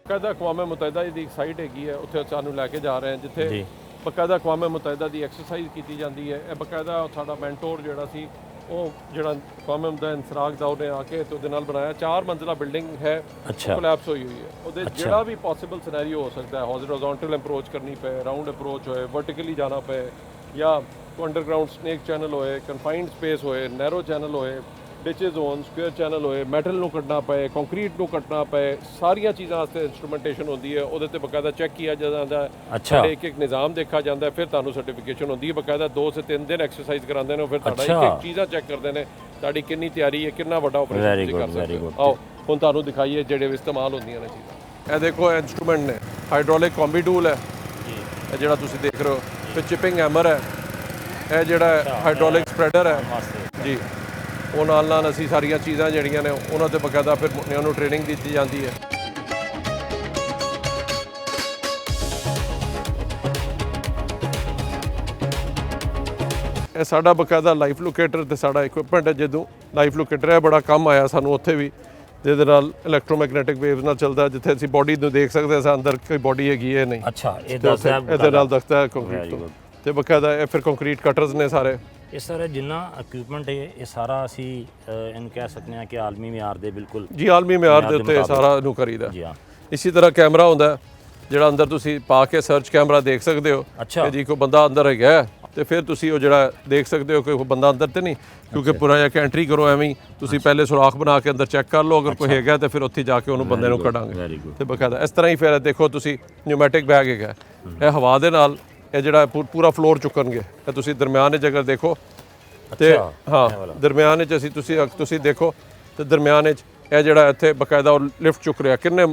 ਬਕਾਇਦਾ ਅਕਵਾਮ ਮੁਤਹਿਦਾ ਦੀ ਇੱਕ ਸਾਈਟ ਹੈਗੀ ਹੈ, ਉੱਥੇ ਸਾਨੂੰ ਲੈ ਕੇ ਜਾ ਰਹੇ ਹਾਂ ਜਿੱਥੇ ਬਕਾਇਦਾ ਅਕਵਾਮ ਮੁਤਹਿਦਾ ਦੀ ਐਕਸਰਸਾਈਜ਼ ਕੀਤੀ ਜਾਂਦੀ ਹੈ। ਇਹ ਬਕਾਇਦਾ ਸਾਡਾ ਮੈਂਟੋਰ ਜਿਹੜਾ ਸੀ ਉਹ ਜਿਹੜਾ ਅਕਵਾਮ ਮੁਤਹਿਦਾ ਇਨਸਰਾਗ ਦਾ ਉਹਨੇ ਆ ਕੇ ਤੇ ਉਹਦੇ ਨਾਲ ਬਣਾਇਆ 4 ਮੰਜ਼ਿਲਾ ਬਿਲਡਿੰਗ ਹੈ, ਕੋਲੈਪਸ ਹੋਈ ਹੈ। ਉਹਦੇ ਜਿਹੜਾ ਵੀ ਪੋਸੀਬਲ ਸਿਨੈਰੀਓ ਹੋ ਸਕਦਾ ਹੈ, ਹੌਰੀਜ਼ੌਂਟਲ ਅਪਰੋਚ ਕਰਨੀ ਪਏ, ਰਾਊਂਡ ਅਪਰੋਚ ਹੋਏ, ਵਰਟੀਕਲੀ ਜਾਣਾ ਪਏ, ਜਾਂ ਅੰਡਰਗਰਾਊਂਡ ਸਨੇਕ ਚੈਨਲ ਹੋਏ, ਕਨਫਾਈਨਡ ਸਪੇਸ ਹੋਏ, ਨੈਰੋ ਚੈਨਲ ਹੋਏ, ਡਿਚਜ਼ ਹੋਣ, ਸਕੁਅਰ ਚੈਨਲ ਹੋਏ, ਮੈਟਲ ਨੂੰ ਕੱਟਣਾ ਪਏ, ਕੰਕਰੀਟ ਨੂੰ ਕੱਟਣਾ ਪਏ, ਸਾਰੀਆਂ ਚੀਜ਼ਾਂ ਵਾਸਤੇ ਇੰਸਟਰੂਮੈਂਟੇਸ਼ਨ ਹੁੰਦੀ ਹੈ। ਉਹਦੇ ਤੇ ਬਕਾਇਦਾ ਚੈੱਕ ਕੀਤਾ ਜਾਂਦਾ ਹੈ, ਇੱਕ ਨਿਜ਼ਾਮ ਦੇਖਾ ਜਾਂਦਾ ਹੈ, ਫਿਰ ਤੁਹਾਨੂੰ ਸਰਟੀਫਿਕੇਸ਼ਨ ਹੁੰਦੀ ਹੈ। ਬਕਾਇਦਾ 2 ਸੇ 3 ਦਿਨ ਐਕਸਰਸਾਈਜ਼ ਕਰਾਉਂਦੇ ਨੇ, ਫਿਰ ਤੁਹਾਡਾ ਇੱਕ ਚੀਜ਼ਾਂ ਚੈੱਕ ਕਰਦੇ ਨੇ, ਤੁਹਾਡੀ ਕਿੰਨੀ ਤਿਆਰੀ ਹੈ, ਕਿੰਨਾ ਵੱਡਾ ਆਪਰੇਸ਼ਨ ਤੁਸੀਂ ਕਰ ਸਕਦੇ ਹੋ। ਆਓ ਹੁਣ ਤੁਹਾਨੂੰ ਦਿਖਾਈਏ ਜਿਹੜੇ ਇਸਤੇਮਾਲ ਹੁੰਦੀਆਂ ਨੇ ਚੀਜ਼ਾਂ। ਇਹ ਦੇਖੋ ਇੰਸਟਰੂਮੈਂਟ ਨੇ, ਹਾਈਡ੍ਰੋਲਿਕ ਕੰਬੀ ਟੂਲ ਹੈ ਇਹ ਜਿਹੜਾ ਤੁਸੀਂ ਦੇਖ ਰਹੇ ਹੋ, ਫਿਰ ਚਿਪਿੰਗ ਹੈਮਰ ਹੈ, ਇਹ ਜਿਹੜਾ ਹਾਈਡ੍ਰੋਲਿਕ ਸਪਰੈਡਰ ਹੈ ਜੀ। ਉਹ ਨਾਲ ਅਸੀਂ ਸਾਰੀਆਂ ਚੀਜ਼ਾਂ ਜਿਹੜੀਆਂ ਨੇ ਉਹਨਾਂ ਤੇ ਬਕਾਇਦਾ ਫਿਰ ਉਹਨੂੰ ਟ੍ਰੇਨਿੰਗ ਦਿੱਤੀ ਜਾਂਦੀ ਹੈ। ਇਹ ਸਾਡਾ ਬਕਾਇਦਾ ਲਾਈਫ ਲੋਕੇਟਰ ਤੇ ਸਾਡਾ ਇਕਵਿਪਮੈਂਟ ਹੈ। ਜਦੋਂ ਲਾਈਫ ਲੋਕੇਟਰ ਹੈ ਬੜਾ ਕੰਮ ਆਇਆ ਸਾਨੂੰ ਉੱਥੇ ਵੀ, ਜਿਹਦੇ ਨਾਲ ਇਲੈਕਟ੍ਰੋਮੈਗਨੈਟਿਕ ਵੇਵਸ ਨਾਲ ਚੱਲਦਾ, ਜਿੱਥੇ ਅਸੀਂ ਬੋਡੀ ਨੂੰ ਦੇਖ ਸਕਦੇ ਹਾਂ ਅੰਦਰ ਕੋਈ ਬੋਡੀ ਹੈਗੀ ਹੈ ਨਹੀਂ। ਅੱਛਾ, ਇਹ ਦੱਸਦਾ ਇਹਦੇ ਨਾਲ ਦੱਸਦਾ ਹੈ ਕੰਕਰੀਟ ਤੋਂ। ਤੇ ਬਕਾਇਦਾ ਇਹ ਫਿਰ ਕੰਕਰੀਟ ਕਟਰਸ ਨੇ ਸਾਰੇ। ਇਹ ਸਾਰਾ ਜਿੰਨਾ ਇਕਵਿਪਮੈਂਟ ਹੈ ਇਹ ਸਾਰਾ ਅਸੀਂ ਇਹਨੂੰ ਕਹਿ ਸਕਦੇ ਹਾਂ ਕਿ ਆਲਮੀ ਮਿਆਰ ਦੇ ਬਿਲਕੁਲ ਜੀ, ਆਲਮੀ ਮਿਆਰ ਦੇ ਉੱਤੇ ਸਾਰਾ ਇਹਨੂੰ ਕਰੀਦਾ ਜੀ। ਹਾਂ, ਇਸੇ ਤਰ੍ਹਾਂ ਕੈਮਰਾ ਹੁੰਦਾ ਜਿਹੜਾ ਅੰਦਰ ਤੁਸੀਂ ਪਾ ਕੇ ਸਰਚ ਕੈਮਰਾ ਦੇਖ ਸਕਦੇ ਹੋ ਕਿ ਜੀ ਕੋਈ ਬੰਦਾ ਅੰਦਰ ਹੈਗਾ, ਤੇ ਫਿਰ ਤੁਸੀਂ ਉਹ ਜਿਹੜਾ ਦੇਖ ਸਕਦੇ ਹੋ ਕਿ ਕੋਈ ਬੰਦਾ ਅੰਦਰ ਤੇ ਨਹੀਂ, ਕਿਉਂਕਿ ਪੂਰਾ ਜਿਹਾ ਐਂਟਰੀ ਕਰੋ ਐਵੇਂ ਤੁਸੀਂ ਪਹਿਲੇ ਸੁਰਾਖ ਬਣਾ ਕੇ ਅੰਦਰ ਚੈੱਕ ਕਰ ਲਓ, ਅਗਰ ਕੋਈ ਹੈਗਾ ਤੇ ਫਿਰ ਉੱਥੇ ਜਾ ਕੇ ਉਹਨੂੰ ਬੰਦੇ ਨੂੰ ਕੱਢਾਂਗੇ। ਤੇ ਬਕਾਇਦਾ ਇਸ ਤਰ੍ਹਾਂ ਹੀ ਫਿਰ ਦੇਖੋ ਤੁਸੀਂ ਨਿਊਮੈਟਿਕ ਬੈਗ ਹੈਗਾ, ਇਹ ਹਵਾ ਦੇ ਨਾਲ ਇਹ ਜਿਹੜਾ ਪੂਰਾ ਫਲੋਰ ਚੁੱਕਣਗੇ। ਇਹ ਤੁਸੀਂ ਦਰਮਿਆਨ ਵਿੱਚ ਅਗਰ ਦੇਖੋ ਤੇ ਹਾਂ ਦਰਮਿਆਨ ਵਿੱਚ ਤੁਸੀਂ ਦੇਖੋ ਤੇ ਦਰਮਿਆਨ ਵਿੱਚ ਇਹ ਜਿਹੜਾ ਇੱਥੇ ਬਕਾਇਦਾ ਉਹ ਲਿਫਟ ਚੁੱਕ ਰਿਹਾ, ਕਿੰਨੇ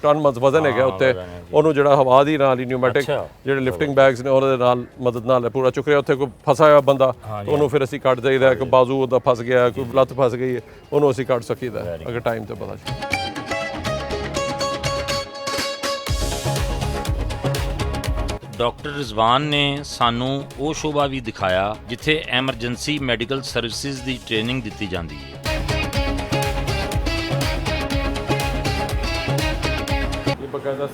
ਟਨ ਵਜ਼ਨ ਹੈਗਾ ਉੱਤੇ, ਉਹਨੂੰ ਜਿਹੜਾ ਹਵਾ ਦੀ ਨਾਲ ਹੀ ਨਿਊਮੈਟਿਕ ਜਿਹੜੇ ਲਿਫਟਿੰਗ ਬੈਗਸ ਨੇ ਉਹਦੇ ਨਾਲ ਮਦਦ ਨਾਲ ਪੂਰਾ ਚੁੱਕ ਰਿਹਾ। ਉੱਥੇ ਕੋਈ ਫਸਾ ਹੋਇਆ ਬੰਦਾ ਉਹਨੂੰ ਫਿਰ ਅਸੀਂ ਕੱਢ ਜਾਈਦਾ, ਕਿ ਬਾਜ਼ੂ ਉਹਦਾ ਫਸ ਗਿਆ, ਕੋਈ ਲੱਤ ਫਸ ਗਈ ਹੈ, ਉਹਨੂੰ ਅਸੀਂ ਕੱਢ ਸਕੀਦਾ ਅਗਰ ਟਾਈਮ ਤੇ ਪਤਾ ਚੱਲੇ। ਡਾਕਟਰ ਰਿਜ਼ਵਾਨ ਨੇ ਸਾਨੂੰ ਉਹ ਸ਼ੋਭਾ ਵੀ ਦਿਖਾਇਆ ਜਿੱਥੇ ਐਮਰਜੈਂਸੀ ਮੈਡੀਕਲ ਸਰਵਿਸਿਜ਼ ਦੀ ਟ੍ਰੇਨਿੰਗ ਦਿੱਤੀ ਜਾਂਦੀ ਹੈ। ਬਕਾਇਦਾ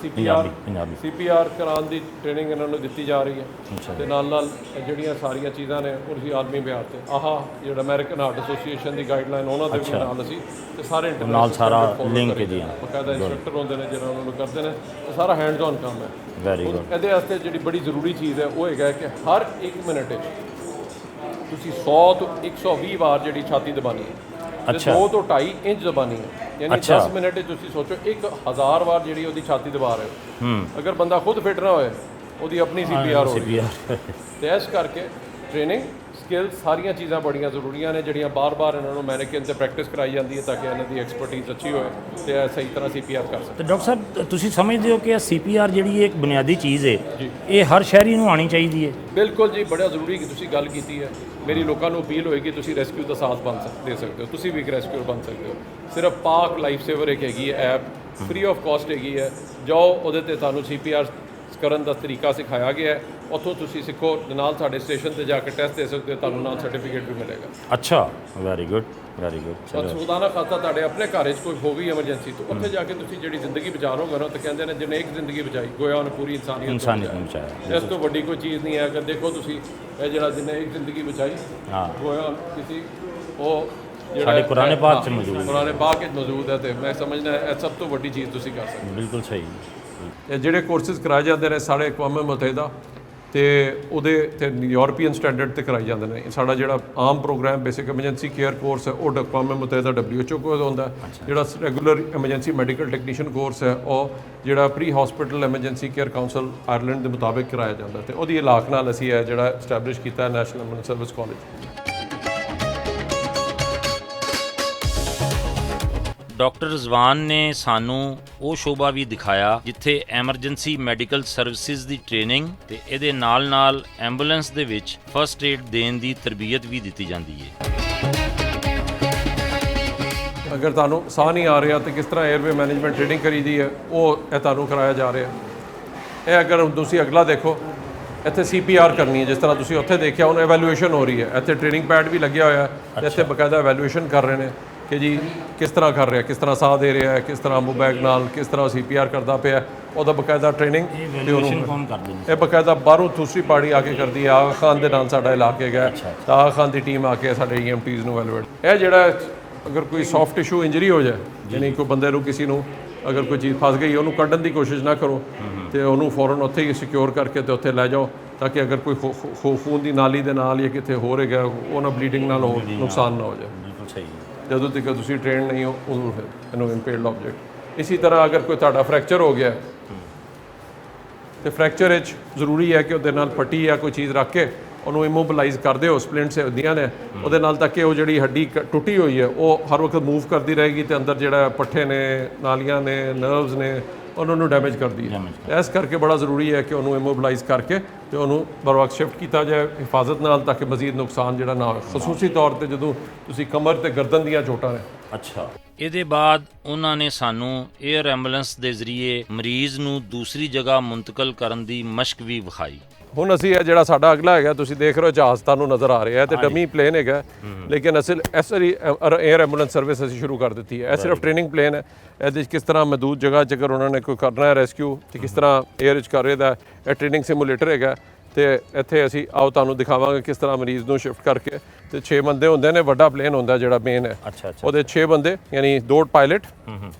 ਪੰਜਾਬੀ CPR ਕਰਾਉਣ ਦੀ ਟ੍ਰੇਨਿੰਗ ਇਹਨਾਂ ਨੂੰ ਦਿੱਤੀ ਜਾ ਰਹੀ ਹੈ ਤੇ ਨਾਲ ਜਿਹੜੀਆਂ ਸਾਰੀਆਂ ਚੀਜ਼ਾਂ ਨੇ ਉਹ ਅਸੀਂ ਆਲਮੀ ਬਿਹਾਰ ਤੇ ਜਿਹੜਾ ਅਮਰੀਕਨ ਹਾਰਟ ਐਸੋਸੀਏਸ਼ਨ ਦੀ ਗਾਈਡਲਾਈਨ ਉਹਨਾਂ ਦੇ ਵੀ ਨਾਲ ਅਸੀਂ ਤੇ ਸਾਰੇ ਨਾਲ ਸਾਰਾ ਲਿੰਕ ਜੀ ਬਕਾਇਦਾ ਇੰਸਟ੍ਰਕਟਰ ਹੁੰਦੇ ਨੇ ਜਿਹੜਾ ਉਹਨਾਂ ਨੂੰ ਕਰਦੇ ਨੇ ਤੇ ਸਾਰਾ ਹੈਂਡਸ ਔਨ ਕੰਮ ਹੈ। Very good. ਇਹਦੇ ਵਾਸਤੇ ਜਿਹੜੀ ਬੜੀ ਜ਼ਰੂਰੀ ਚੀਜ਼ ਹੈ ਉਹ ਹੈਗਾ ਕਿ ਹਰ 1 ਮਿੰਟ ਵਿੱਚ ਤੁਸੀਂ 100 ਤੋਂ 120 ਵਾਰ ਜਿਹੜੀ ਛਾਤੀ ਦਬਾਣੀ ਹੈ। 2 ਤੋਂ 2.5 ਇੰਚ ਦਬਾਣੀ ਹੈ, ਯਾਨੀ 10 ਮਿੰਟ ਵਿੱਚ ਤੁਸੀਂ ਸੋਚੋ 1000 ਵਾਰ ਜਿਹੜੀ ਉਹਦੀ ਛਾਤੀ ਦਬਾ ਰਹੇ ਹੋ। ਅਗਰ ਬੰਦਾ ਖੁਦ ਫਿਟ ਨਾ ਹੋਏ ਉਹਦੀ ਆਪਣੀ CPR ਹੋ ਰਹੀ ਹੈ। ਤੇ ਇਸ ਕਰਕੇ ਟ੍ਰੇਨਿੰਗ ਸਕਿੱਲ ਸਾਰੀਆਂ ਚੀਜ਼ਾਂ ਬੜੀਆਂ ਜ਼ਰੂਰੀਆਂ ਨੇ ਜਿਹੜੀਆਂ ਬਾਰ-ਬਾਰ ਇਹਨਾਂ ਨੂੰ ਮੈਨੇਕਿਨ ਤੇ ਪ੍ਰੈਕਟਿਸ ਕਰਾਈ ਜਾਂਦੀ ਹੈ ਤਾਂ ਕਿ ਇਹਨਾਂ ਦੀ ਐਕਸਪਰਟੀਜ਼ ਅੱਛੀ ਹੋਏ ਤੇ ਇਹ ਸਹੀ ਤਰ੍ਹਾਂ CPR ਕਰ ਸਕਣ। ਤੇ ਡਾਕਟਰ ਸਾਹਿਬ ਤੁਸੀਂ ਸਮਝਦੇ ਹੋ ਕਿ ਇਹ CPR ਜਿਹੜੀ ਇੱਕ ਬੁਨਿਆਦੀ ਚੀਜ਼ ਹੈ ਇਹ ਹਰ ਸ਼ਹਿਰੀ ਨੂੰ ਆਉਣੀ ਚਾਹੀਦੀ ਹੈ? ਬਿਲਕੁਲ ਜੀ, ਬੜਾ ਜ਼ਰੂਰੀ ਕਿ ਤੁਸੀਂ ਗੱਲ ਕੀਤੀ ਹੈ। ਮੇਰੀ ਲੋਕਾਂ ਨੂੰ ਅਪੀਲ ਹੋਏਗੀ ਤੁਸੀਂ ਰੈਸਕਿਊ ਦਾ ਸਾਥ ਦੇ ਸਕਦੇ ਹੋ, ਤੁਸੀਂ ਵੀ ਇੱਕ ਰੈਸਕਿਊਰ ਬਣ ਸਕਦੇ ਹੋ। ਸਿਰਫ ਪਾਕ ਲਾਈਫ ਸੇਵਰ ਇੱਕ ਹੈਗੀ ਹੈ ਐਪ, ਫ੍ਰੀ ਆਫ ਕਾਸਟ ਹੈਗੀ ਹੈ। ਜਾਓ ਉਹਦੇ ਤੇ ਤੁਹਾਨੂੰ CPR ਕਰਨ ਦਾ ਤਰੀਕਾ ਸਿਖਾਇਆ ਗਿਆ ਹੈ, ਉੱਥੋਂ ਤੁਸੀਂ ਸਿੱਖੋ। ਨਾਲ ਸਾਡੇ ਸਟੇਸ਼ਨ ਤੇ ਜਾ ਕੇ ਟੈਸਟ ਦੇ ਸਕਦੇ ਹੋ, ਤੁਹਾਨੂੰ ਨਾਲ ਸਰਟੀਫਿਕੇਟ ਵੀ ਮਿਲੇਗਾ। ਅੱਛਾ, ਵੈਰੀ ਗੁੱਡ ਵੈਰੀ ਗੁੱਡ। ਚਲੋ ਖੁਦਾਨਾ ਖਾਤਾ ਤੁਹਾਡੇ ਆਪਣੇ ਘਰ 'ਚ ਕੋਈ ਹੋ ਗਈ ਐਮਰਜੈਂਸੀ ਤਾਂ ਉੱਥੇ ਜਾ ਕੇ ਤੁਸੀਂ ਜਿਹੜੀ ਜ਼ਿੰਦਗੀ ਬਚਾ ਲਓ ਕਰੋ ਤਾਂ ਕਹਿੰਦੇ ਨੇ ਜਿਹਨੇ ਇੱਕ ਜ਼ਿੰਦਗੀ ਬਚਾਈ ਗੋਇਆ ਉਹਨੇ ਪੂਰੀ ਇਨਸਾਨੀਅਤ ਨੂੰ ਬਚਾਇਆ। ਇਸ ਤੋਂ ਵੱਡੀ ਕੋਈ ਚੀਜ਼ ਨਹੀਂ ਹੈ। ਅਗਰ ਦੇਖੋ ਤੁਸੀਂ ਇਹ ਜਿਹੜਾ ਜਿਹਨੇ ਇੱਕ ਜ਼ਿੰਦਗੀ ਬਚਾਈ ਗੋਇਆ ਕਿਸੇ ਉਹ ਸਾਡੇ ਕੁਰਾਨ ਪਾਕ 'ਚ ਮੌਜੂਦ ਹੈ, ਕੁਰਾਨ ਪਾਕ 'ਚ ਮੌਜੂਦ ਹੈ। ਤੇ ਮੈਂ ਸਮਝਦਾ ਇਹ ਸਭ ਤੋਂ ਵੱਡੀ ਚੀਜ਼ ਤੁਸੀਂ ਕਰ ਸਕਦੇ ਹੋ। ਬਿਲਕੁਲ ਸਹੀ। ਇਹ ਜਿਹੜੇ ਕੋਰਸਿਸ ਕਰਾਏ ਜਾਂਦੇ ਨੇ ਸਾਡੇ ਅਕਵਾਮ ਮੁਤਹਿਦਾ ਤੇ ਉਹਦੇ ਤੇ ਯੂਰਪੀਅਨ ਸਟੈਂਡਰਡ ਤੇ ਕਰਾਏ ਜਾਂਦੇ ਨੇ। ਸਾਡਾ ਜਿਹੜਾ ਆਮ program basic emergency care course ਹੈ ਉਹ ਅਕਵਾਮ ਮੁਤਹਿਦਾ WHO ਕੋਲ ਹੁੰਦਾ। ਜਿਹੜਾ regular emergency medical technician course ਹੈ ਉਹ ਜਿਹੜਾ pre hospital emergency care council Ireland ਦੇ ਮੁਤਾਬਿਕ ਕਰਾਇਆ ਜਾਂਦਾ ਤੇ ਉਹਦੀ ਇਲਾਕ ਨਾਲ ਅਸੀਂ ਇਹ ਜਿਹੜਾ ਐਸਟੈਬਲਿਸ਼ ਕੀਤਾ national emergency service college. Doctor Rizwan ਨੇ ਸਾਨੂੰ ਉਹ ਸ਼ੋਭਾ ਵੀ ਦਿਖਾਇਆ ਜਿੱਥੇ ਐਮਰਜੈਂਸੀ ਮੈਡੀਕਲ ਸਰਵਿਸਿਜ਼ ਦੀ ਟ੍ਰੇਨਿੰਗ ਤੇ ਇਹਦੇ ਨਾਲ ਐਂਬੂਲੈਂਸ ਦੇ ਵਿੱਚ ਫਸਟ ਏਡ ਦੇਣ ਦੀ ਤਰਬੀਅਤ ਵੀ ਦਿੱਤੀ ਜਾਂਦੀ ਹੈ। ਅਗਰ ਤੁਹਾਨੂੰ ਸਾਹ ਨਹੀਂ ਆ ਰਿਹਾ ਤੇ ਕਿਸ ਤਰ੍ਹਾਂ 에ਅਰਵੇ ਮੈਨੇਜਮੈਂਟ ਟ੍ਰੇਨਿੰਗ ਕਰੀਦੀ ਹੈ ਉਹ ਇਹ ਤੁਹਾਨੂੰ ਕਰਾਇਆ ਜਾ ਰਿਹਾ। ਇਹ ਅਗਰ ਤੁਸੀਂ ਅਗਲਾ ਦੇਖੋ ਇੱਥੇ CPR ਕਰਨੀ ਹੈ ਜਿਸ ਤਰ੍ਹਾਂ ਤੁਸੀਂ ਉੱਥੇ ਦੇਖਿਆ ਉਹਨੂੰ ਐਵੈਲੂਏਸ਼ਨ ਹੋ ਰਹੀ ਹੈ। ਇੱਥੇ ਟ੍ਰੇਨਿੰਗ ਪੈਡ ਵੀ ਲੱਗਿਆ ਹੋਇਆ ਤੇ ਇੱਥੇ ਬਕਾਇਦਾ ਐਵੈਲੂਏਸ਼ਨ ਕਰ ਰਹੇ ਨੇ ਕਿ ਜੀ ਕਿਸ ਤਰ੍ਹਾਂ ਕਰ ਰਿਹਾ, ਕਿਸ ਤਰ੍ਹਾਂ ਸਾਹ ਦੇ ਰਿਹਾ ਹੈ, ਕਿਸ ਤਰ੍ਹਾਂ ਅੰਬੂ ਬੈਗ ਨਾਲ ਕਿਸ ਤਰ੍ਹਾਂ CPR ਕਰਦਾ ਪਿਆ, ਉਹਦਾ ਬਕਾਇਦਾ ਟ੍ਰੇਨਿੰਗ ਕੌਣ ਕਰਦੇ ਨੇ? ਇਹ ਬਕਾਇਦਾ ਬਾਹਰੋਂ ਦੂਸਰੀ ਪਾਰਟੀ ਆ ਕੇ ਕਰਦੀ ਹੈ। ਆਗਾ ਖਾਨ ਦੇ ਨਾਲ ਸਾਡਾ ਇਲਾਕੇ ਹੈਗਾ ਤਾਂ ਆਗਾ ਖਾਨ ਦੀ ਟੀਮ ਆ ਕੇ ਸਾਡੇ EMTs ਨੂੰ ਐਵੈਲੂਏਟ। ਇਹ ਜਿਹੜਾ ਅਗਰ ਕੋਈ ਸੌਫਟ ਟਿਸ਼ੂ ਇੰਜਰੀ ਹੋ ਜਾਏ ਯਾਨੀ ਕੋਈ ਬੰਦੇ ਨੂੰ ਕਿਸੇ ਨੂੰ ਅਗਰ ਕੋਈ ਚੀਜ਼ ਫਸ ਗਈ ਉਹਨੂੰ ਕੱਢਣ ਦੀ ਕੋਸ਼ਿਸ਼ ਨਾ ਕਰੋ ਤੇ ਉਹਨੂੰ ਫੌਰਨ ਉੱਥੇ ਹੀ ਸਿਕਿਉਰ ਕਰਕੇ ਤੇ ਉੱਥੇ ਲੈ ਜਾਓ ਤਾਂ ਕਿ ਅਗਰ ਕੋਈ ਖੂਨ ਦੀ ਨਾਲੀ ਦੇ ਨਾਲ ਜਾਂ ਕਿਤੇ ਹੋ ਰਿਹਾ ਉਹ ਨਾ ਬਲੀਡਿੰਗ ਨਾਲ ਹੋ ਨੁਕਸਾਨ ਨਾ ਹੋ ਜਾਏ। ਬਿਲਕੁਲ ਸਹੀ। ਜਦੋਂ ਤੱਕ ਤੁਸੀਂ ਟ੍ਰੇਨ ਨਹੀਂ ਹੋ ਉਦੋਂ ਫਿਰ ਇਹਨੂੰ ਇੰਪੇਅਰਡ ਆਬਜੈਕਟ। ਇਸੇ ਤਰ੍ਹਾਂ ਅਗਰ ਕੋਈ ਤੁਹਾਡਾ ਫ੍ਰੈਕਚਰ ਹੋ ਗਿਆ ਤੇ ਫ੍ਰੈਕਚਰ ਵਿੱਚ ਜ਼ਰੂਰੀ ਹੈ ਕਿ ਉਹਦੇ ਨਾਲ ਪੱਟੀ ਜਾਂ ਕੋਈ ਚੀਜ਼ ਰੱਖ ਕੇ ਉਹਨੂੰ ਇਮੋਬਲਾਈਜ਼ ਕਰ ਦਿਓ। ਸਪਲਿੰਟਸ ਹੁੰਦੀਆਂ ਨੇ ਉਹਦੇ ਨਾਲ ਤਾਂ ਕਿ ਉਹ ਜਿਹੜੀ ਹੱਡੀ ਟੁੱਟੀ ਹੋਈ ਹੈ ਉਹ ਹਰ ਵਕਤ ਮੂਵ ਕਰਦੀ ਰਹੇਗੀ ਤੇ ਅੰਦਰ ਜਿਹੜਾ ਪੱਠੇ ਨੇ, ਨਾਲੀਆਂ ਨੇ, ਨਰਵਸ ਨੇ ਉਹਨਾਂ ਨੂੰ ਡੈਮੇਜ ਕਰਦੀ ਹੈ। ਇਸ ਕਰਕੇ ਬੜਾ ਜ਼ਰੂਰੀ ਹੈ ਕਿ ਉਹਨੂੰ ਇਮੋਬਲਾਈਜ਼ ਕਰਕੇ ਤੇ ਉਹਨੂੰ ਬਰ ਵਕਤ ਸ਼ਿਫਟ ਕੀਤਾ ਜਾਏ ਹਿਫਾਜ਼ਤ ਨਾਲ ਤਾਂ ਕਿ ਮਜ਼ੀਦ ਨੁਕਸਾਨ ਜਿਹੜਾ ਨਾ ਹੋਵੇ, ਖਸੂਸੀ ਤੌਰ ਤੇ ਜਦੋਂ ਤੁਸੀਂ ਕਮਰ ਤੇ ਗਰਦਨ ਦੀਆਂ ਚੋਟਾਂ ਨੇ। ਅੱਛਾ। ਇਹਦੇ ਬਾਅਦ ਉਹਨਾਂ ਨੇ ਸਾਨੂੰ 에ਅਰ ਐਂਬੂਲੈਂਸ ਦੇ ਜ਼ਰੀਏ ਮਰੀਜ਼ ਨੂੰ ਦੂਸਰੀ ਜਗ੍ਹਾ ਮੁੰਤਕਲ ਕਰਨ ਦੀ ਮਸ਼ਕ ਵੀ ਵਿਖਾਈ। ਹੁਣ ਅਸੀਂ ਇਹ ਜਿਹੜਾ ਸਾਡਾ ਅਗਲਾ ਹੈਗਾ ਤੁਸੀਂ ਦੇਖ ਰਹੇ ਹੋ ਜਹਾਜ਼ ਤੁਹਾਨੂੰ ਨਜ਼ਰ ਆ ਰਿਹਾ ਹੈ ਤੇ ਡਮੀ ਪਲੇਨ ਹੈਗਾ ਲੇਕਿਨ ਅਸੀਂ 에ਅਰ ਐਂਬੂਲੈਂਸ ਸਰਵਿਸ ਅਸੀਂ ਸ਼ੁਰੂ ਕਰ ਦਿੱਤੀ ਹੈ। ਇਹ ਸਿਰਫ ਟ੍ਰੇਨਿੰਗ ਪਲੇਨ ਹੈ। ਇਹਦੇ 'ਚ ਕਿਸ ਤਰ੍ਹਾਂ ਮਹਦੂਦ ਜਗ੍ਹਾ 'ਚ ਅਗਰ ਉਹਨਾਂ ਨੇ ਕੋਈ ਕਰਨਾ ਹੈ ਰੈਸਕਿਊ ਤੇ ਕਿਸ ਤਰ੍ਹਾਂ 에ਅਰ 'ਚ ਕਰ ਰਿਹਾ ਦਾ ਇਹ ਟ੍ਰੇਨਿੰਗ ਸਿਮੂਲੇਟਰ ਹੈਗਾ ਤੇ ਇੱਥੇ ਅਸੀਂ ਆਓ ਤੁਹਾਨੂੰ ਦਿਖਾਵਾਂਗੇ ਕਿਸ ਤਰ੍ਹਾਂ ਮਰੀਜ਼ ਨੂੰ ਸ਼ਿਫਟ ਕਰਕੇ ਤੇ 6 ਬੰਦੇ ਹੁੰਦੇ ਨੇ। ਵੱਡਾ ਪਲੇਨ ਹੁੰਦਾ ਜਿਹੜਾ ਮੇਨ ਹੈ ਉਹਦੇ 6 ਬੰਦੇ ਯਾਨੀ 2 ਪਾਇਲਟ,